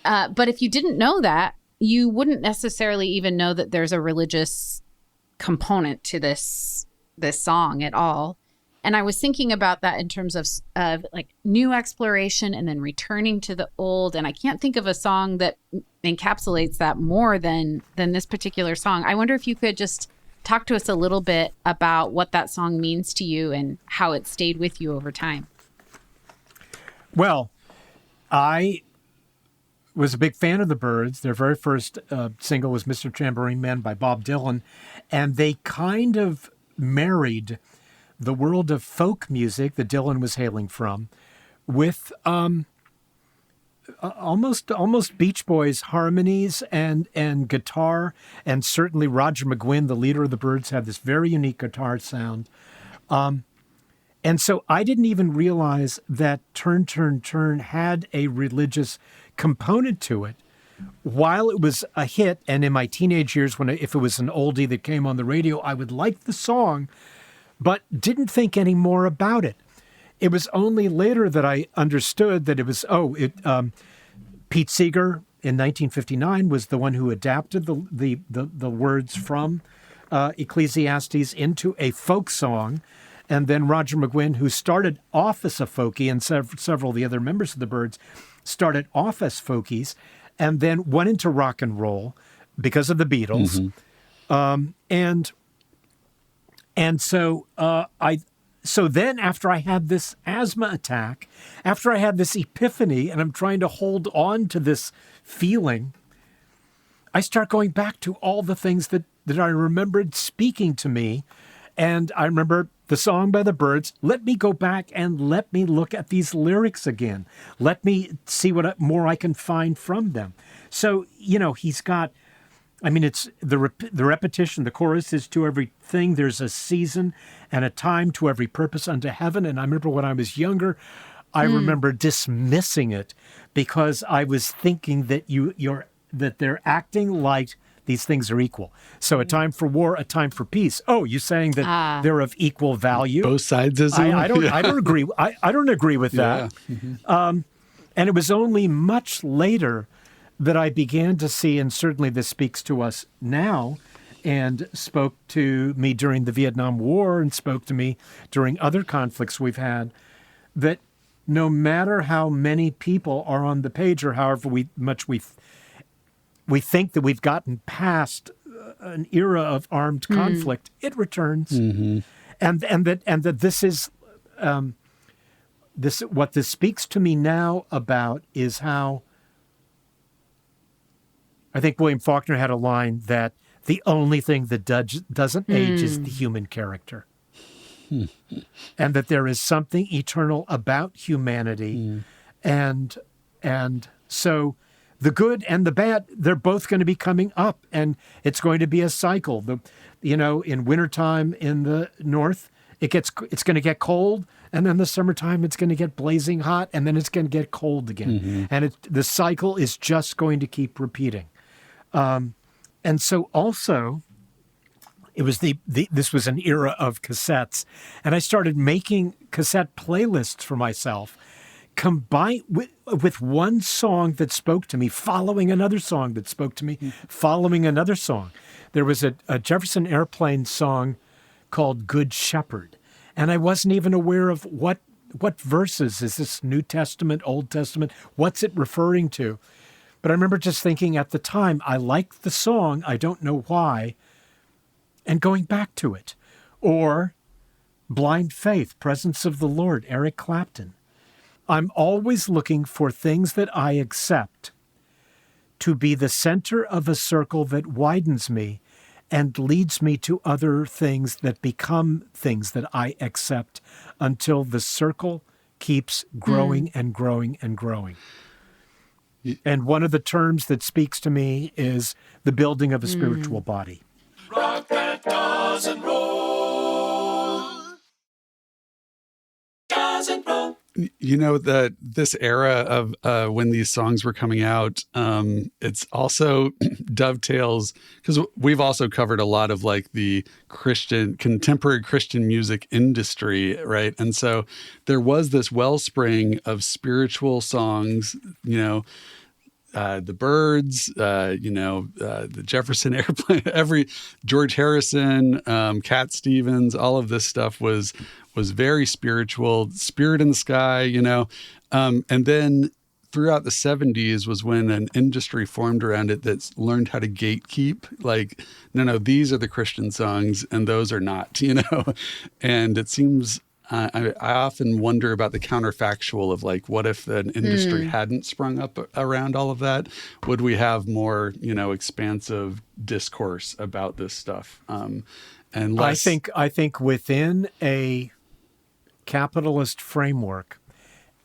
But if you didn't know that, you wouldn't necessarily even know that there's a religious component to this song at all. And I was thinking about that in terms of like new exploration and then returning to the old. And I can't think of a song that encapsulates that more than this particular song. I wonder if you could just talk to us a little bit about what that song means to you and how it stayed with you over time. Well, I was a big fan of the Byrds. Their very first single was Mr. Tambourine Man by Bob Dylan. And they kind of married the world of folk music that Dylan was hailing from with almost Beach Boys harmonies and guitar. And certainly Roger McGuinn, the leader of the Byrds, had this very unique guitar sound. And so I didn't even realize that Turn, Turn, Turn had a religious component to it. While it was a hit, and in my teenage years, if it was an oldie that came on the radio, I would like the song, but didn't think any more about it. It was only later that I understood that it was, Pete Seeger in 1959 was the one who adapted the words from Ecclesiastes into a folk song. And then Roger McGuinn, who started off as a folkie, and several of the other members of the Byrds started off as folkies, and then went into rock and roll because of the Beatles. Mm-hmm. So then after I had this asthma attack, after I had this epiphany, and I'm trying to hold on to this feeling, I start going back to all the things that I remembered speaking to me. And I remember the song by the Byrds. Let me go back and let me look at these lyrics again. Let me see what more I can find from them. So, he's got, it's the repetition. The chorus is to everything. There's a season and a time to every purpose under heaven. And I remember when I was younger, I remember dismissing it because I was thinking that that they're acting like these things are equal. So a time for war, a time for peace. Oh, you're saying that they're of equal value? Both sides is I don't agree. I don't agree with that. Yeah. Mm-hmm. And it was only much later that I began to see, and certainly this speaks to us now, and spoke to me during the Vietnam War and spoke to me during other conflicts we've had, that no matter how many people are on the page or however much we think that we've gotten past an era of armed conflict, it returns. Mm-hmm. And that this is what this speaks to me now about is how I think William Faulkner had a line that the only thing that doesn't age is the human character. And that there is something eternal about humanity. And so the good and the bad, they're both going to be coming up, and it's going to be a cycle. In wintertime in the north, it's going to get cold, and then the summertime it's going to get blazing hot, and then it's going to get cold again. And the cycle is just going to keep repeating. And so also, it was this was an era of cassettes, and I started making cassette playlists for myself, combined with one song that spoke to me, following another song that spoke to me, following another song. There was a Jefferson Airplane song called Good Shepherd, and I wasn't even aware of what verses. Is this New Testament, Old Testament? What's it referring to? But I remember just thinking at the time, I liked the song, I don't know why, and going back to it. Or Blind Faith, Presence of the Lord, Eric Clapton. I'm always looking for things that I accept to be the center of a circle that widens me and leads me to other things that become things that I accept until the circle keeps growing and growing and growing. And one of the terms that speaks to me is the building of a spiritual body. Rock that doesn't roll. Doesn't roll. That this era of when these songs were coming out, it's also dovetails, because we've also covered a lot of like the contemporary Christian music industry, right? And so there was this wellspring of spiritual songs, the Byrds, the Jefferson Airplane, George Harrison, Cat Stevens, all of this stuff was very spiritual, Spirit in the Sky, and then throughout the 70s was when an industry formed around it that's learned how to gatekeep, like, no, these are the Christian songs and those are not, and it seems, I often wonder about the counterfactual of like, what if an industry hadn't sprung up around all of that? Would we have more, expansive discourse about this stuff? And less... I think within a capitalist framework,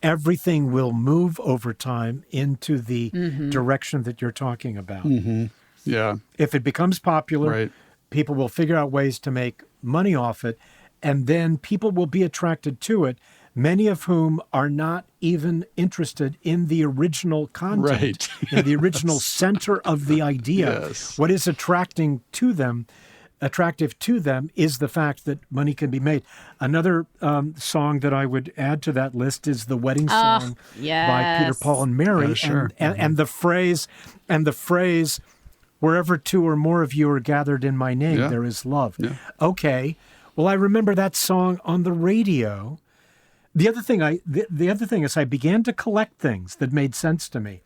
everything will move over time into the direction that you're talking about. Mm-hmm. Yeah. If it becomes popular, right, people will figure out ways to make money off it, and then people will be attracted to it, many of whom are not even interested in the original content, right, in the original center of the idea. Yes. What is attractive to them is the fact that money can be made. Another song that I would add to that list is the wedding song by Peter, Paul, and Mary. Oh, sure. And the phrase, wherever two or more of you are gathered in my name, there is love. Yeah. Okay. Well, I remember that song on the radio. The other thing is I began to collect things that made sense to me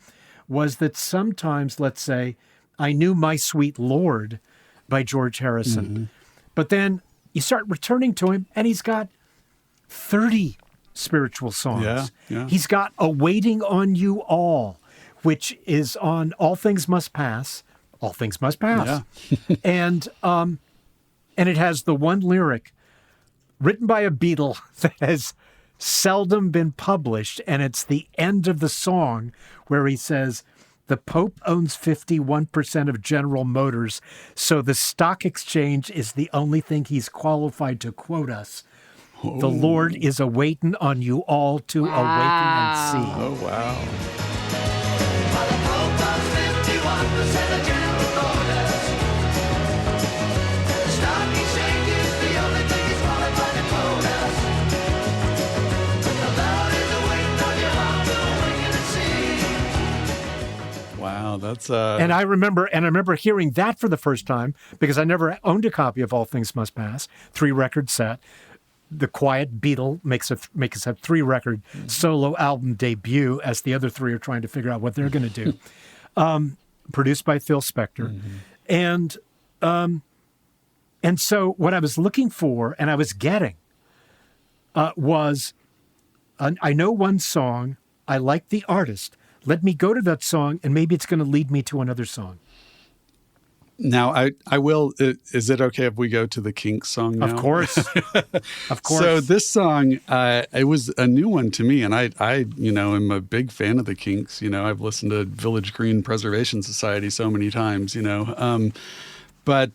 was that sometimes, let's say, I knew My Sweet Lord by George Harrison, but then you start returning to him and he's got 30 spiritual songs. Yeah, yeah. He's got A Waiting on You All, which is on All Things Must Pass. All Things Must Pass. Yeah. And it has the one lyric, written by a Beatle that has seldom been published, and it's the end of the song where he says, "The Pope owns 51% of General Motors, so the stock exchange is the only thing he's qualified to quote us. The Lord is awaiting on you all to awaken and see." Oh, wow. Wow, that's And I remember hearing that for the first time because I never owned a copy of All Things Must Pass, 3-record set. The Quiet Beatle makes a 3-record solo album debut as the other 3 are trying to figure out what they're going to do. Produced by Phil Spector. And so what I was looking for and I was getting was, I know one song, I like the artist. Let me go to that song, and maybe it's going to lead me to another song. Now, I will. Is it okay if we go to the Kinks song now? Of course. Of course. So this song, it was a new one to me, and I am a big fan of the Kinks. I've listened to Village Green Preservation Society so many times, But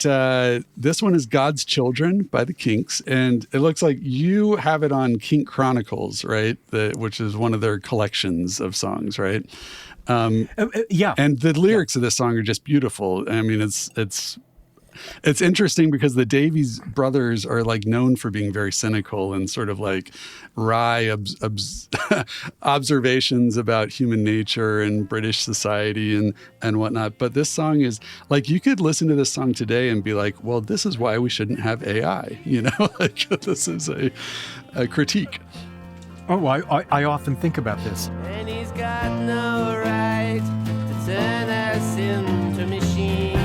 this one is God's Children by the Kinks, and it looks like you have it on Kink Chronicles, right? Which is one of their collections of songs, right? Yeah. And the lyrics of this song are just beautiful. I mean, it's interesting because the Davies brothers are like known for being very cynical and sort of like wry observations about human nature and British society and whatnot. But this song is like, you could listen to this song today and be like, well, this is why we shouldn't have AI, like this is a critique. Oh, I often think about this. And he's got no right to turn us into machines.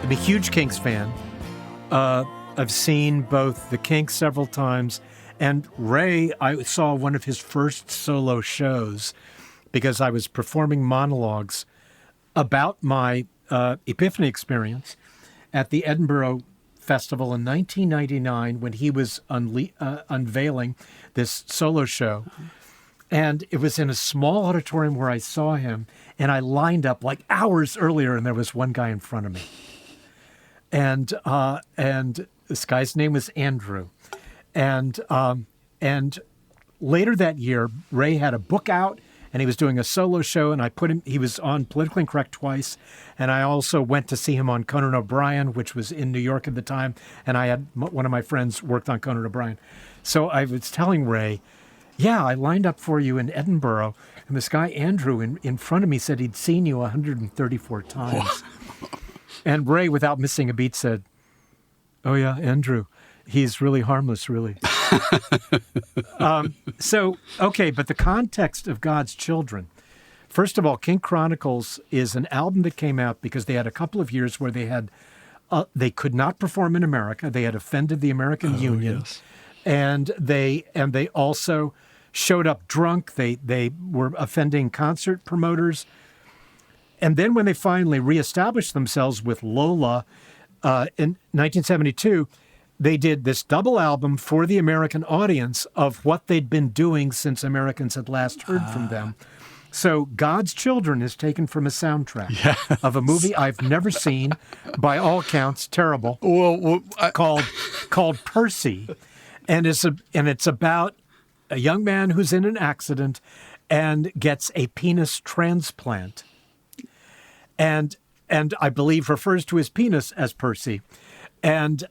I'm a huge Kinks fan. I've seen both the Kinks several times, and Ray, I saw one of his first solo shows because I was performing monologues about my Epiphany experience at the Edinburgh Festival in 1999 when he was unveiling this solo show. And it was in a small auditorium where I saw him, and I lined up like hours earlier, and there was one guy in front of me. And this guy's name was Andrew. And later that year, Ray had a book out, and he was doing a solo show, and he was on Politically Incorrect twice, and I also went to see him on Conan O'Brien, which was in New York at the time, and I had one of my friends worked on Conan O'Brien. So I was telling Ray, yeah, I lined up for you in Edinburgh, and this guy Andrew in front of me said he'd seen you 134 times. And Ray, without missing a beat, said, "Oh yeah, Andrew, he's really harmless, really." Okay, but the context of God's Children. First of all, Kink Chronicles is an album that came out because they had a couple of years where they could not perform in America. They had offended the American Union, yes. and they also showed up drunk. They were offending concert promoters. And then when they finally reestablished themselves with Lola in 1972, they did this double album for the American audience of what they'd been doing since Americans had last heard from them. So God's Children is taken from a soundtrack of a movie I've never seen, by all accounts terrible, called Percy. And it's about a young man who's in an accident and gets a penis transplant. And I believe refers to his penis as Percy. And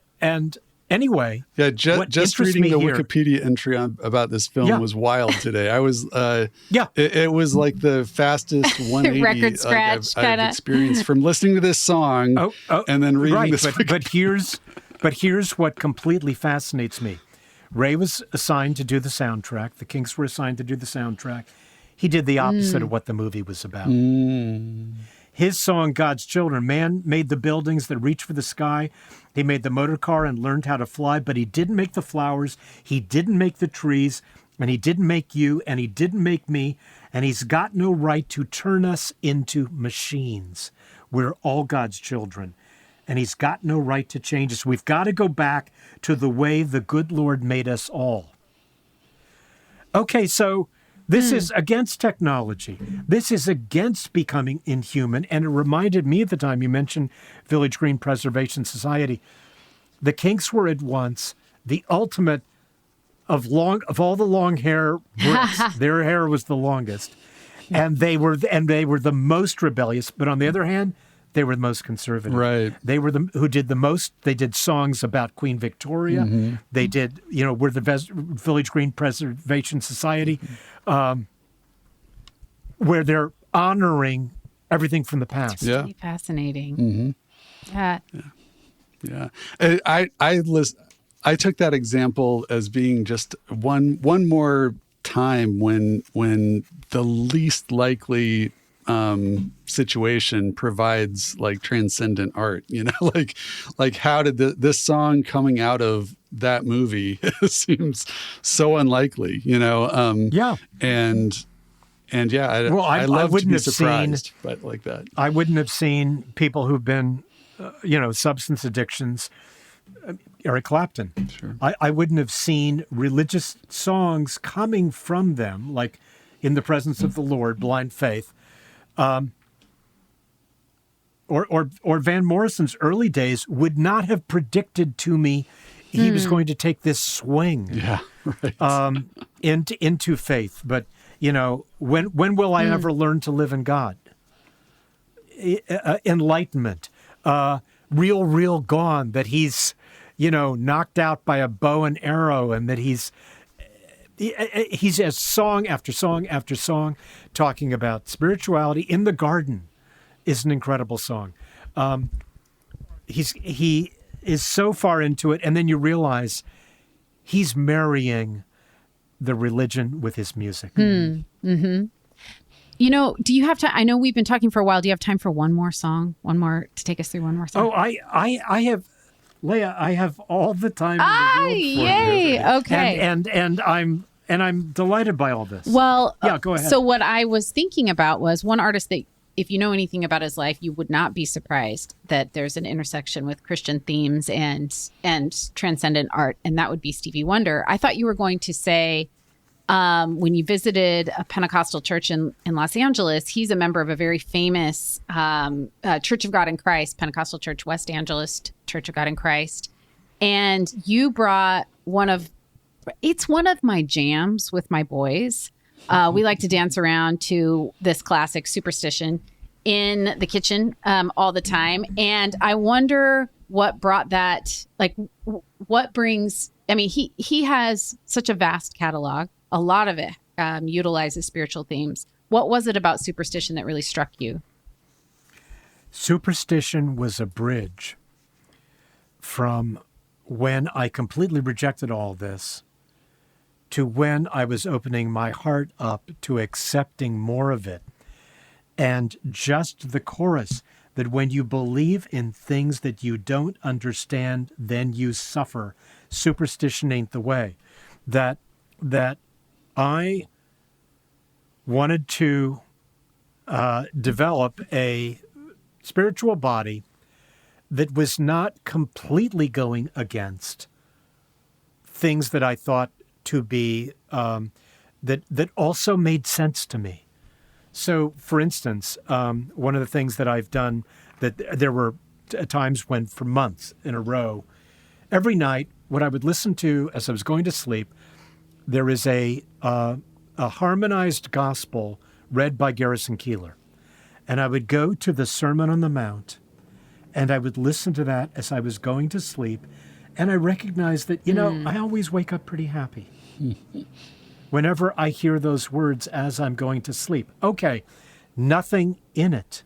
anyway, just reading the Wikipedia entry about this film was wild today. I was it was like the fastest 180 record scratch I've experienced from listening to this song and then reading this. But here's what completely fascinates me. Ray was assigned to do the soundtrack. The Kinks were assigned to do the soundtrack. he did the opposite of what the movie was about. His song, God's Children, man made the buildings that reach for the sky. He made the motor car and learned how to fly, but he didn't make the flowers. He didn't make the trees, and he didn't make you, and he didn't make me, and he's got no right to turn us into machines. We're all God's children, and he's got no right to change us. We've got to go back to the way the good Lord made us all. Okay, so this is against technology. This is against becoming inhuman. And it reminded me at the time you mentioned Village Green Preservation Society. The Kinks were at once the ultimate of all the long hair Brits. Their hair was the longest. And they were the most rebellious. But on the other hand, they were the most conservative. Right. They were who did the most. They did songs about Queen Victoria. They did, we're the Village Green Preservation Society, where they're honoring everything from the past. Yeah. Really fascinating. Yeah. Yeah. I took that example as being just one more time when the least likely situation provides like transcendent art, like how did this song coming out of that movie seems so unlikely, Yeah. I love to be surprised, but like that. I wouldn't have seen people who've been, substance addictions, Eric Clapton. Sure. I wouldn't have seen religious songs coming from them, like In the Presence of the Lord, Blind Faith, or Van Morrison's early days would not have predicted to me he was going to take this swing into faith. But, when will I ever learn to live in God? Enlightenment, real gone, that he's, knocked out by a bow and arrow, and that he's has song after song after song talking about spirituality. In the Garden is an incredible song. He is so far into it, and then you realize he's marrying the religion with his music. Mm-hmm. Do you have time? I know we've been talking for a while. Do you have time for one more song? One more to take us through one more song? Oh, I have, Leah. I have all the time in the world for yay! you. Okay. And I'm delighted by all this. Well, yeah, go ahead. So what I was thinking about was one artist that, if you know anything about his life, you would not be surprised that there's an intersection with Christian themes and transcendent art, and that would be Stevie Wonder. I thought you were going to say, when you visited a Pentecostal church in Los Angeles, he's a member of a very famous Church of God in Christ, Pentecostal Church, West Angeles Church of God in Christ. And you brought one of my jams with my boys. We like to dance around to this classic Superstition in the kitchen all the time. And I wonder what brought that, like what brings, he has such a vast catalog. A lot of it utilizes spiritual themes. What was it about Superstition that really struck you? Superstition was a bridge from when I completely rejected all this to when I was opening my heart up to accepting more of it. And just the chorus, that when you believe in things that you don't understand, then you suffer. Superstition ain't the way. That I wanted to develop a spiritual body that was not completely going against things that I thought to be, that also made sense to me. So, for instance, one of the things that I've done, that there were times when for months in a row, every night, what I would listen to as I was going to sleep, there is a harmonized gospel read by Garrison Keillor. And I would go to the Sermon on the Mount, and I would listen to that as I was going to sleep. And I recognized that, I always wake up pretty happy whenever I hear those words as I'm going to sleep. Okay, nothing in it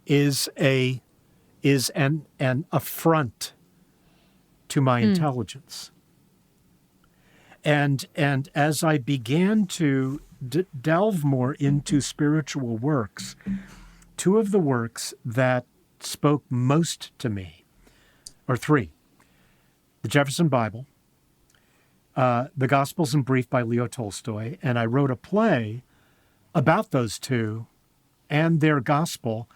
is an affront to my intelligence. And as I began to delve more into spiritual works, two of the works that spoke most to me, or three: the Jefferson Bible, the Gospels in Brief by Leo Tolstoy, and I wrote a play about those two and their gospel.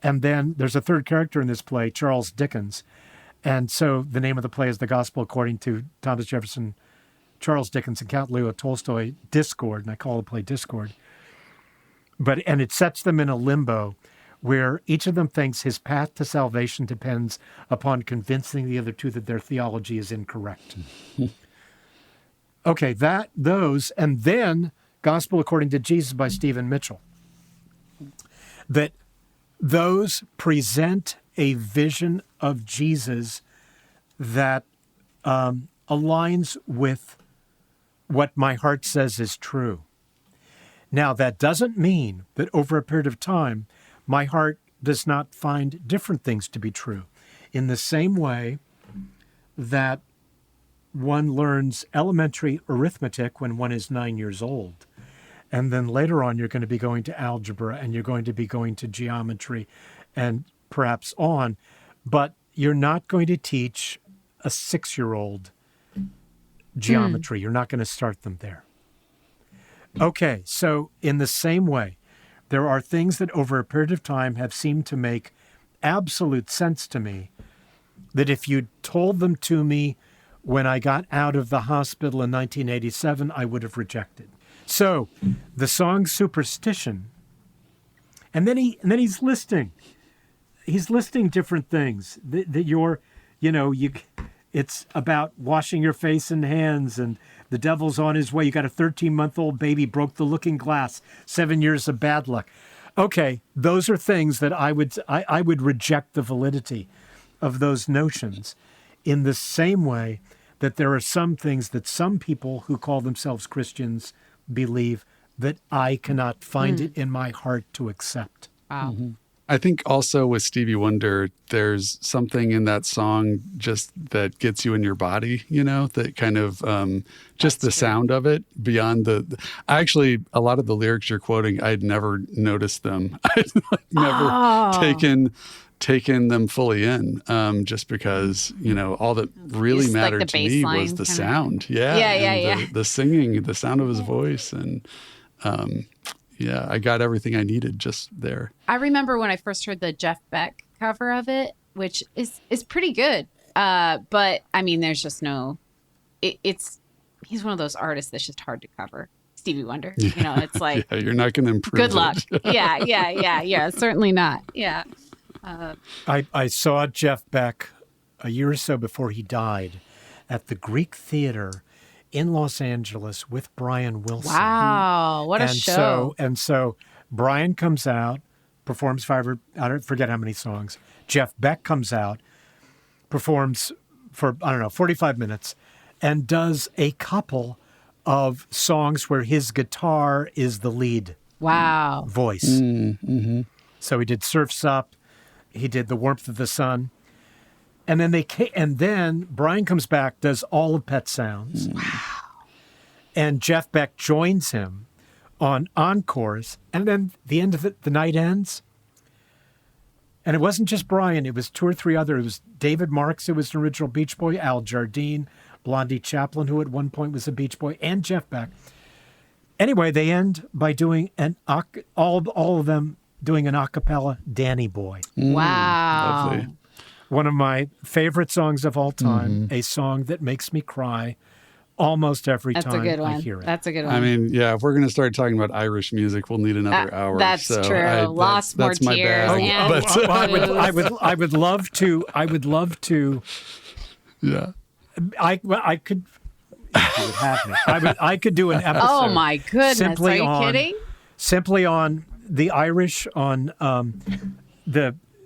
And then there's a third character in this play, Charles Dickens. And so the name of the play is The Gospel According to Thomas Jefferson, Charles Dickens, and Count Leo Tolstoy, Discord, and I call the play Discord. And it sets them in a limbo where each of them thinks his path to salvation depends upon convincing the other two that their theology is incorrect. Okay, those, and then Gospel According to Jesus by Stephen Mitchell. That those present a vision of Jesus that aligns with what my heart says is true. Now, that doesn't mean that over a period of time, my heart does not find different things to be true. In the same way that one learns elementary arithmetic when one is 9 years old, and then later on you're going to be going to algebra and you're going to be going to geometry and perhaps on, but you're not going to teach a 6-year-old geometry. You're not going to start them there. Okay, so in the same way, there are things that over a period of time have seemed to make absolute sense to me that if you'd told them to me when I got out of the hospital in 1987, I would have rejected. So the song Superstition, and then he's listing different things that it's about washing your face and hands, and the devil's on his way. You got a 13-month-old baby, broke the looking glass, 7 years of bad luck. Okay, those are things that I would reject the validity of those notions, in the same way that there are some things that some people who call themselves Christians believe that I cannot find it in my heart to accept. Wow. Mm-hmm. I think also with Stevie Wonder, there's something in that song just that gets you in your body, that kind of just the sound of it beyond actually, a lot of the lyrics you're quoting, I'd never noticed them. I'd never taken them fully in, just because, all that really mattered to me was the sound. Yeah. The singing, the sound of his voice. And I got everything I needed just there. I remember when I first heard the Jeff Beck cover of it, which is pretty good. But I mean, there's just he's one of those artists that's just hard to cover. Stevie Wonder, it's like, you're not going to improve. Good luck. Yeah. Certainly not. Yeah. I saw Jeff Beck a year or so before he died at the Greek Theater in Los Angeles with Brian Wilson. Wow, what a show. So Brian comes out, performs I don't forget how many songs. Jeff Beck comes out, performs for, 45 minutes, and does a couple of songs where his guitar is the lead voice. Mm-hmm. So he did Surf's Up, he did The Warmth of the Sun. And then Brian comes back, does all of Pet Sounds. Wow. And Jeff Beck joins him on encores. And then the end of it, the night ends. And it wasn't just Brian, it was two or three others. It was David Marks, who was an original Beach Boy, Al Jardine, Blondie Chaplin, who at one point was a Beach Boy, and Jeff Beck. Anyway, they end by doing all of them doing an a cappella Danny Boy. Wow. Lovely. One of my favorite songs of all time, a song that makes me cry almost every time I hear it. That's a good one. I mean, if we're going to start talking about Irish music, we'll need another hour. That's true. Lots more tears. I would love to. Yeah. I could. If you would have me. I could do an episode. Oh my goodness! Are you kidding? Simply on the Irish, on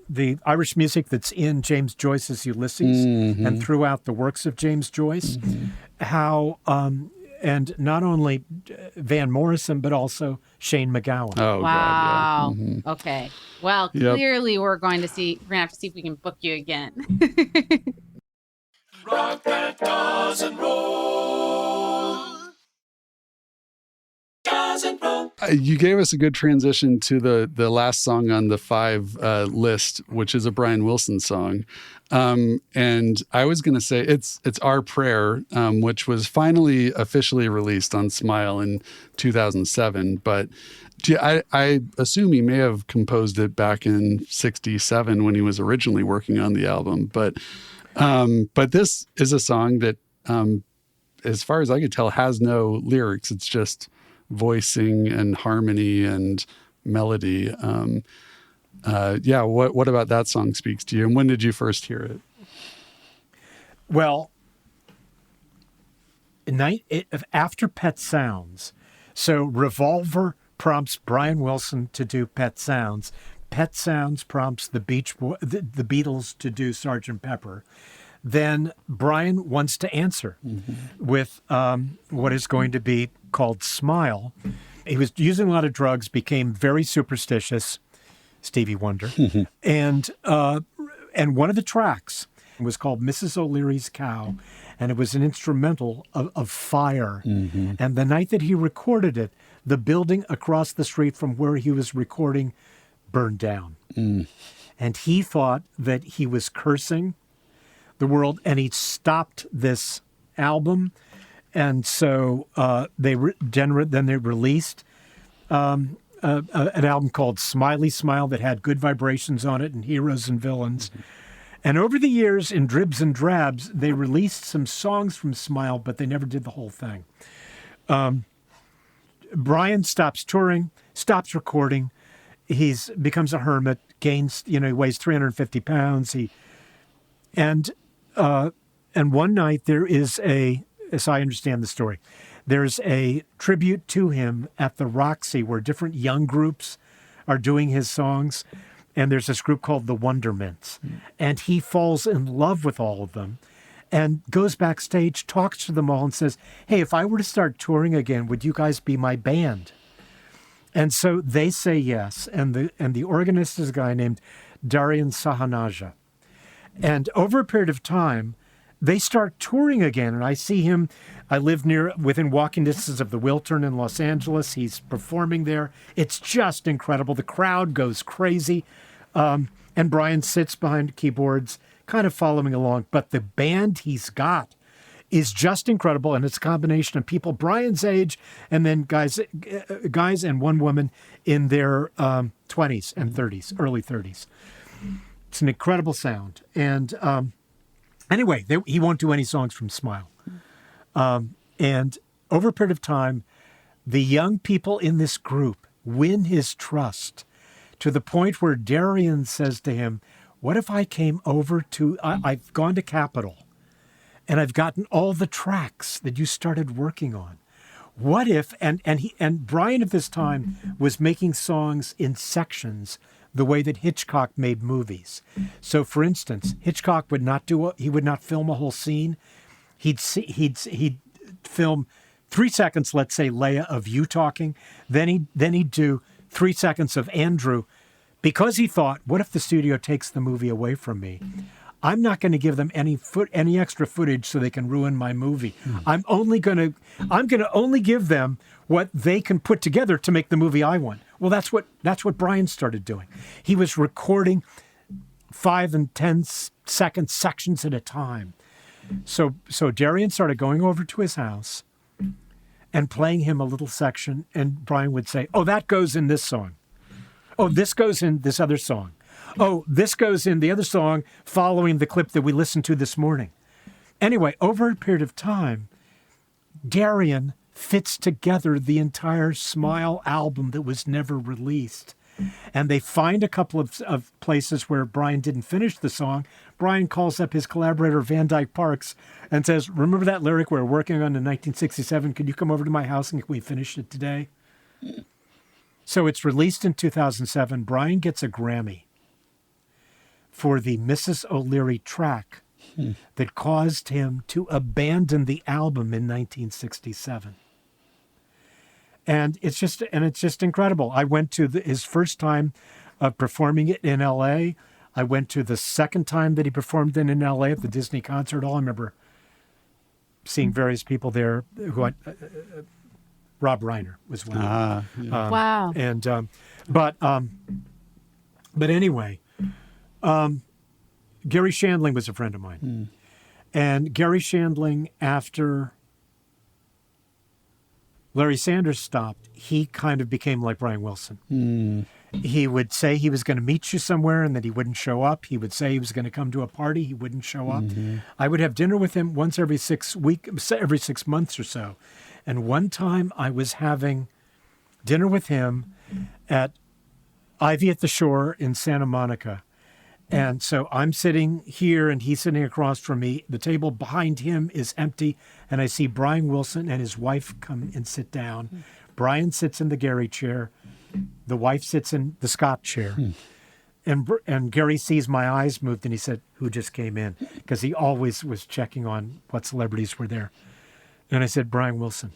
the Irish music that's in James Joyce's Ulysses and throughout the works of James Joyce, how and not only Van Morrison but also Shane MacGowan. Oh, wow. God, yeah. Mm-hmm. Okay. Well, clearly we're going to have to see if we can book you again. Rock that doesn't roll. Doesn't roll. You gave us a good transition to the last song on the 5 list, which is a Brian Wilson song. And I was going to say it's Our Prayer, which was finally officially released on Smile in 2007. But I assume he may have composed it back in 67 when he was originally working on the album. But this is a song that, as far as I could tell, has no lyrics. It's just voicing and harmony and melody. What about that song speaks to you? And when did you first hear it? Well, after Pet Sounds, so Revolver prompts Brian Wilson to do Pet Sounds. Pet Sounds prompts the Beatles to do Sgt. Pepper. Then Brian wants to answer with what is going to be called Smile. He was using a lot of drugs, became very superstitious, Stevie Wonder. And one of the tracks was called Mrs. O'Leary's Cow, and it was an instrumental of fire. And the night that he recorded it, the building across the street from where he was recording burned down. And he thought that he was cursing the world, and he stopped this album. And so they released an album called Smiley Smile that had Good Vibrations on it and Heroes and Villains. And over the years, in dribs and drabs, they released some songs from Smile, but they never did the whole thing. Brian stops touring, stops recording. He becomes a hermit, gains, he weighs 350 pounds. And one night there is as I understand the story, there's a tribute to him at the Roxy where different young groups are doing his songs. And there's this group called the Wondermints. And he falls in love with all of them and goes backstage, talks to them all and says, hey, if I were to start touring again, would you guys be my band? And so they say yes. And the organist is a guy named Darian Sahanaja. And over a period of time, they start touring again. And I see him. I live within walking distance of the Wiltern in Los Angeles. He's performing there. It's just incredible. The crowd goes crazy. And Brian sits behind keyboards, kind of following along. But the band he's got is just incredible. And it's a combination of people Brian's age and then guys and one woman in their 20s and 30s, early 30s. It's an incredible sound. And anyway, he won't do any songs from Smile. And over a period of time, the young people in this group win his trust to the point where Darian says to him, what if I came over to, I've gone to Capitol and I've gotten all the tracks that you started working on. What if, and Brian at this time was making songs in sections the way that Hitchcock made movies. So for instance, Hitchcock would not film a whole scene. He'd film 3 seconds, let's say Leia, of you talking. Then he'd do 3 seconds of Andrew, because he thought, what if the studio takes the movie away from me? I'm not going to give them any extra footage so they can ruin my movie. I'm going to only give them what they can put together to make the movie I want. Well, that's what Brian started doing. He was recording 5 and 10 second sections at a time. So Darian started going over to his house and playing him a little section, and Brian would say, oh, that goes in this song. Oh, this goes in this other song. Oh, this goes in the other song following the clip that we listened to this morning. Anyway, over a period of time, Darian fits together the entire Smile album that was never released. And they find a couple of places where Brian didn't finish the song. Brian calls up his collaborator, Van Dyke Parks, and says, remember that lyric we're working on in 1967? Could you come over to my house and can we finish it today? So it's released in 2007. Brian gets a Grammy for the Mrs. O'Leary track that caused him to abandon the album in 1967. And it's just incredible. I went to his first time of performing it in L.A. I went to the second time that he performed it in L.A. at the Disney Concert Hall. I remember seeing various people there who Rob Reiner was one of them. Yeah. Wow. And but anyway, Gary Shandling was a friend of mine, and Gary Shandling, after Larry Sanders stopped, he kind of became like Brian Wilson. He would say he was going to meet you somewhere and that he wouldn't show up. He would say he was going to come to a party. He wouldn't show up. I would have dinner with him once every 6 months or so. And one time I was having dinner with him at Ivy at the Shore in Santa Monica. And so I'm sitting here and he's sitting across from me. The table behind him is empty. And I see Brian Wilson and his wife come and sit down. Brian sits in the Gary chair. The wife sits in the Scott chair. And Gary sees my eyes moved and he said, "Who just came in?" Because he always was checking on what celebrities were there. And I said, "Brian Wilson."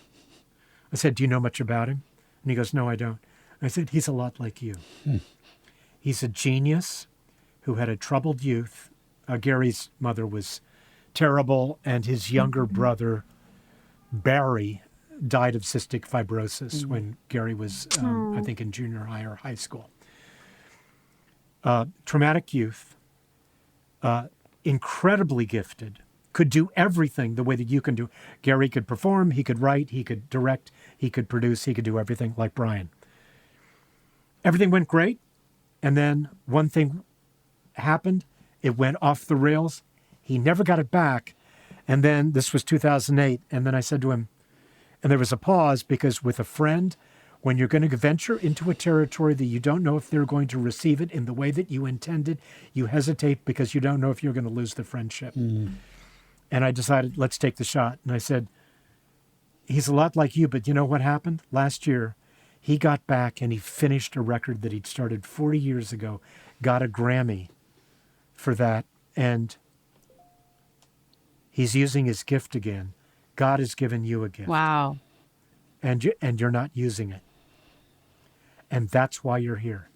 I said, "Do you know much about him?" And he goes, "No, I don't." I said, "He's a lot like you. He's a genius who had a troubled youth." Gary's mother was terrible, and his younger brother, Barry, died of cystic fibrosis when Gary was, I think, in junior high or high school. Traumatic youth, incredibly gifted, could do everything the way that you can do. Gary could perform, he could write, he could direct, he could produce, he could do everything like Brian. Everything went great, and then one thing happened. It went off the rails. He never got it back. And then this was 2008, and then I said to him, and there was a pause because with a friend, when you're going to venture into a territory that you don't know if they're going to receive it in the way that you intended, you hesitate because you don't know if you're going to lose the friendship. And I decided, let's take the shot. And I said, he's a lot like you, but you know what happened? Last year, he got back and he finished a record that he'd started 40 years ago, got a Grammy for that, and he's using his gift again. God has given you a gift. Wow. And you're not using it. And that's why you're here.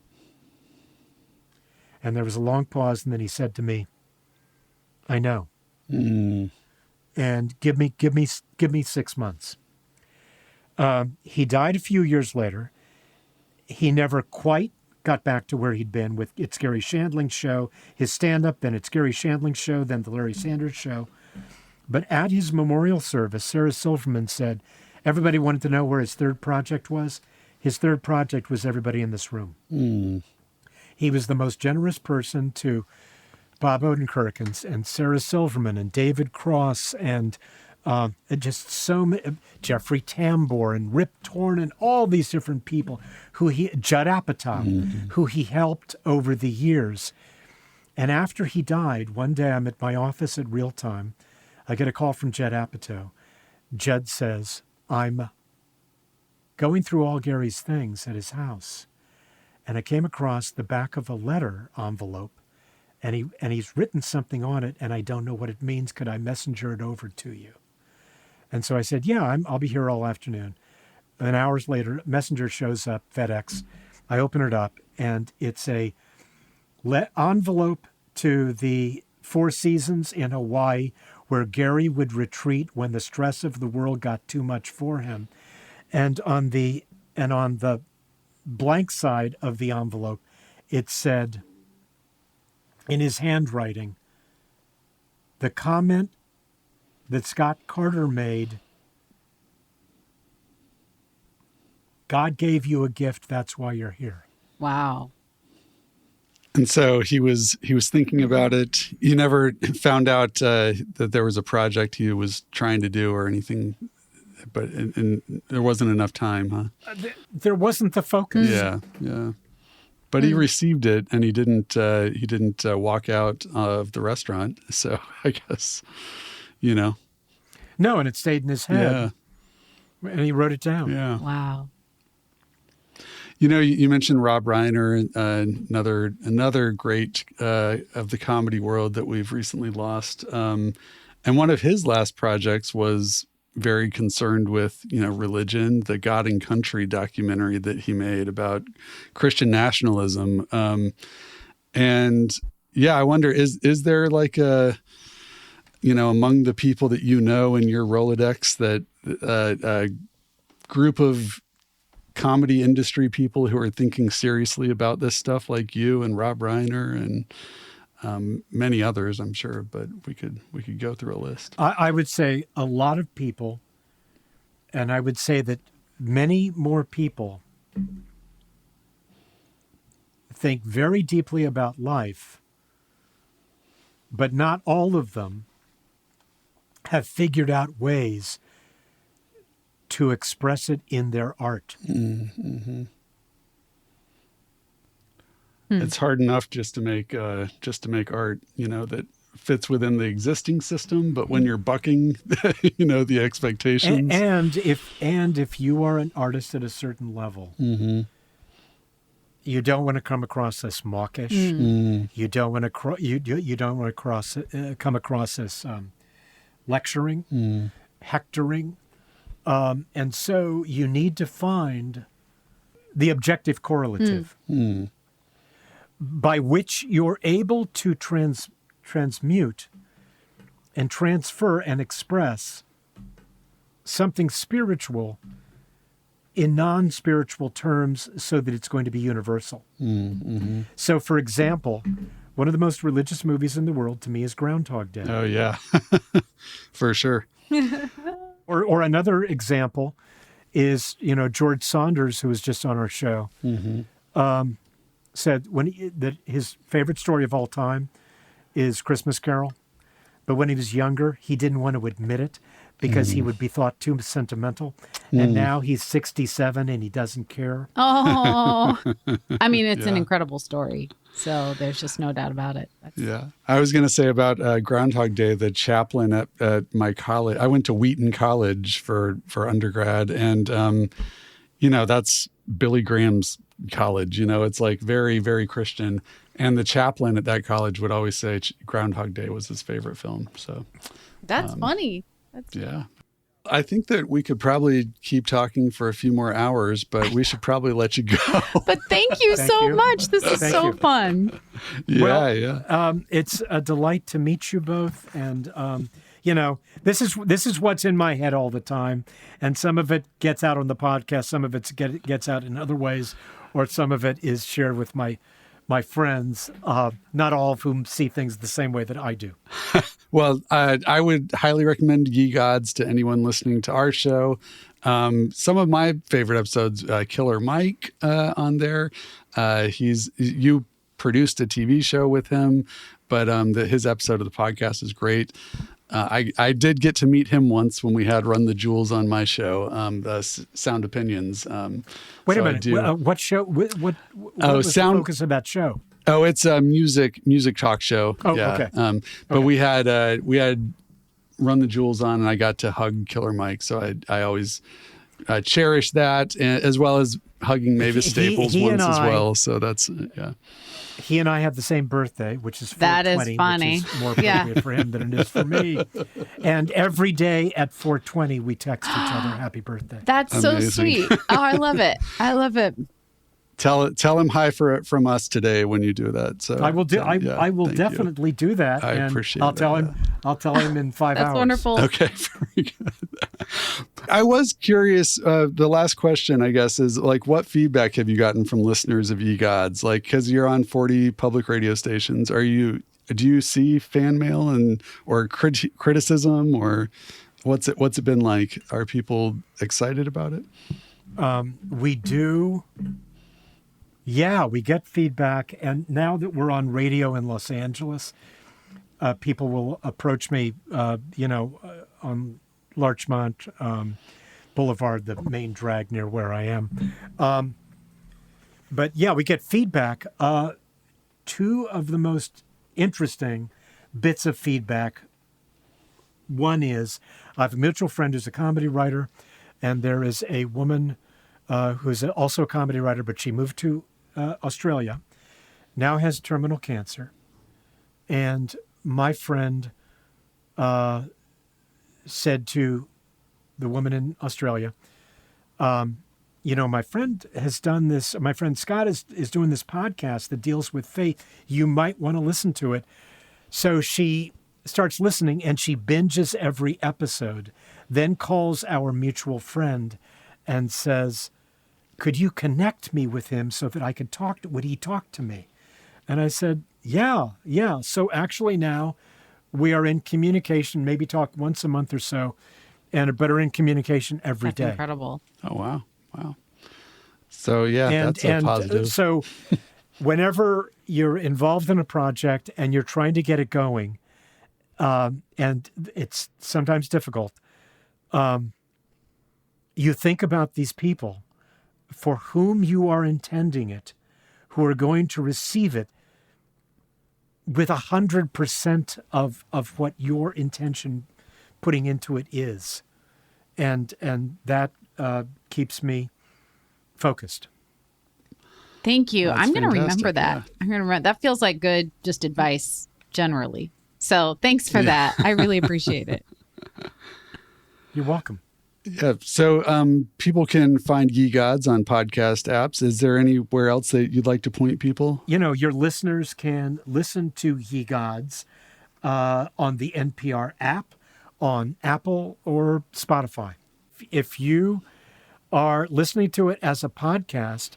And there was a long pause, and then he said to me, "I know. And give me 6 months." He died a few years later. He never quite got back to where he'd been with It's Gary Shandling's show, his stand-up, then It's Gary Shandling's show, then the Larry Sanders show. But at his memorial service, Sarah Silverman said, everybody wanted to know where his third project was. His third project was everybody in this room. He was the most generous person to Bob Odenkirk and Sarah Silverman and David Cross and just so many, Jeffrey Tambor and Rip Torn and all these different people Judd Apatow, who he helped over the years. And after he died, one day I'm at my office at Real Time. I get a call from Judd Apatow. Judd says, "I'm going through all Gary's things at his house, and I came across the back of a letter envelope, and he's written something on it, and I don't know what it means. Could I messenger it over to you?" And so I said, "Yeah, I'll be here all afternoon." And hours later, messenger shows up, FedEx. I open it up, and it's a envelope to the Four Seasons in Hawaii, where Gary would retreat when the stress of the world got too much for him. And on the blank side of the envelope, it said, in his handwriting, the comment that Scott Carter made, "God gave you a gift, that's why you're here." Wow. And so he was thinking about it. You never found out that there was a project he was trying to do or anything, but and there wasn't enough time, huh? There wasn't the focus. Yeah. But he received it, and he didn't walk out of the restaurant. So I guess, No, and it stayed in his head. Yeah. And he wrote it down. Yeah. Wow. You mentioned Rob Reiner, another great of the comedy world that we've recently lost. And one of his last projects was very concerned with, religion, the God and Country documentary that he made about Christian nationalism. And yeah, I wonder, is there like a, among the people that in your Rolodex that group of comedy industry people who are thinking seriously about this stuff, like you and Rob Reiner and many others, I'm sure, but we could go through a list. I would say a lot of people, and I would say that many more people think very deeply about life, but not all of them have figured out ways to express it in their art. Mm-hmm. It's hard enough just to make art, that fits within the existing system, but when you're bucking, the expectations. And if you are an artist at a certain level, mm-hmm. you don't want to come across as mawkish. You don't want to you don't want to come across as lecturing, hectoring, and so you need to find the objective correlative by which you're able to transmute and transfer and express something spiritual in non-spiritual terms so that it's going to be universal. Mm-hmm. So, for example, one of the most religious movies in the world to me is Groundhog Day. Oh, yeah, for sure. Or another example is, George Saunders, who was just on our show, said that his favorite story of all time is Christmas Carol. But when he was younger, he didn't want to admit it because he would be thought too sentimental. And now he's 67 and he doesn't care. Oh, I mean, it's an incredible story. So there's just no doubt about it. Yeah. I was going to say about Groundhog Day, the chaplain at my college, I went to Wheaton College for undergrad. And, that's Billy Graham's college, it's like very, very Christian. And the chaplain at that college would always say Groundhog Day was his favorite film. So that's funny. Yeah. I think that we could probably keep talking for a few more hours, but we should probably let you go. But thank you so much. This is so fun. Yeah. It's a delight to meet you both. And, this is what's in my head all the time. And some of it gets out on the podcast. Some of it gets out in other ways, or some of it is shared with my friends, not all of whom see things the same way that I do. Well, I would highly recommend Ye Gods to anyone listening to our show. Some of my favorite episodes, Killer Mike on there. You produced a TV show with him, but his episode of the podcast is great. I did get to meet him once when we had Run the Jewels on my show, the Sound Opinions. Wait a minute. What show? What was the focus of that show? Oh, it's a music talk show. Oh, yeah. Okay. But we had Run the Jewels on, and I got to hug Killer Mike. So I always cherish that, as well as hugging Mavis Staples once as well. So that's He and I have the same birthday, which is 4/20, that is funny. Which is more appropriate for him than it is for me. And every day at 4:20, we text each other happy birthday. That's amazing. So sweet. Oh, I love it. I love it. Tell him hi from us today when you do that. So I will do. I will definitely do that. I and appreciate I'll tell him. I'll tell him in 5 hours. That's wonderful. Okay, very good. I was curious. The last question, I guess, is like, what feedback have you gotten from listeners of Ye Gods? Like, because you're on 40 public radio stations, do you see fan mail or criticism, or what's it been like? Are people excited about it? We do. Yeah, we get feedback. And now that we're on radio in Los Angeles, people will approach me, on Larchmont Boulevard, the main drag near where I am. But yeah, we get feedback. Two of the most interesting bits of feedback. One is I have a mutual friend who's a comedy writer, and there is a woman who's also a comedy writer, but she moved to Australia, now has terminal cancer. And my friend said to the woman in Australia, my friend has done this. My friend Scott is doing this podcast that deals with faith. You might want to listen to it. So she starts listening and she binges every episode, then calls our mutual friend and says, could you connect me with him so that I could would he talk to me? And I said, yeah. So actually now we are in communication, maybe talk once a month or so, but are in communication every That's day. incredible. Oh, wow. So, yeah, that's a positive. So whenever you're involved in a project and you're trying to get it going, and it's sometimes difficult, you think about these people for whom you are intending it, who are going to receive it with 100% of what your intention putting into it is. And that keeps me focused. Thank you. That's I'm going to remember fantastic, that. yeah. I'm going to remember. That feels like good, just advice generally. So thanks for that. I really appreciate it. You're welcome. Yeah. So people can find Ye Gods on podcast apps. Is there anywhere else that you'd like to point people? Your listeners can listen to Ye Gods on the NPR app, on Apple or Spotify. If you are listening to it as a podcast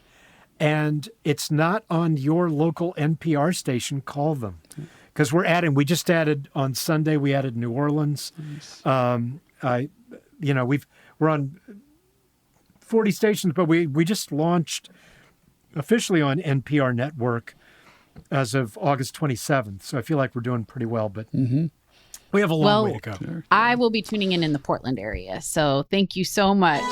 and it's not on your local NPR station, call them. Because we just added on Sunday, we added New Orleans. Nice. We're on 40 stations, but we just launched officially on NPR network as of August 27th. So I feel like we're doing pretty well, but we have a long way to go. Sure. I will be tuning in the Portland area. So thank you so much.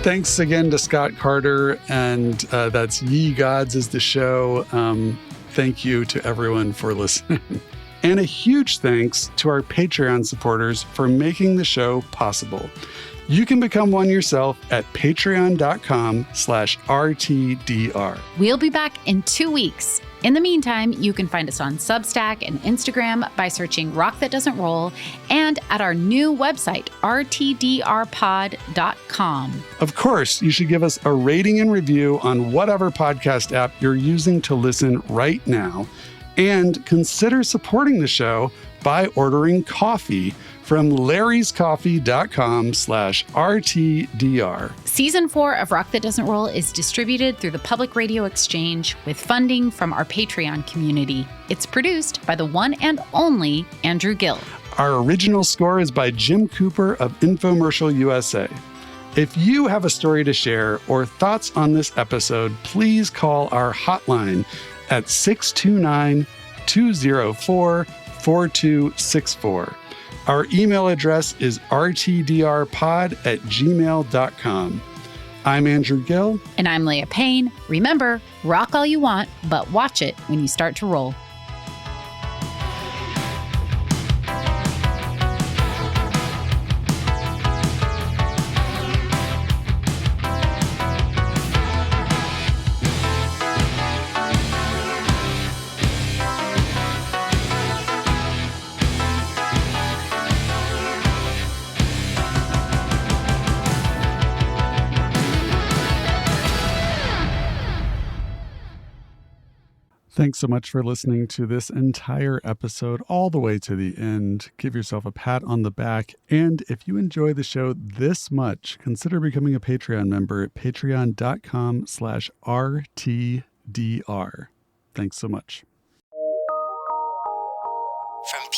Thanks again to Scott Carter, and that's Ye Gods is the show. Thank you to everyone for listening. And a huge thanks to our Patreon supporters for making the show possible. You can become one yourself at patreon.com/RTDR. We'll be back in 2 weeks. In the meantime, you can find us on Substack and Instagram by searching Rock That Doesn't Roll and at our new website, rtdrpod.com. Of course, you should give us a rating and review on whatever podcast app you're using to listen right now. And consider supporting the show by ordering coffee from larryscoffee.com/RTDR. Season 4 of Rock That Doesn't Roll is distributed through the Public Radio Exchange with funding from our Patreon community. It's produced by the one and only Andrew Gill. Our original score is by Jim Cooper of Infomercial USA. If you have a story to share or thoughts on this episode, please call our hotline at 629-204-4264. Our email address is rtdrpod@gmail.com. I'm Andrew Gill. And I'm Leah Payne. Remember, rock all you want, but watch it when you start to roll. Thanks so much for listening to this entire episode all the way to the end. Give yourself a pat on the back. And if you enjoy the show this much, consider becoming a Patreon member at patreon.com/RTDR. Thanks so much. From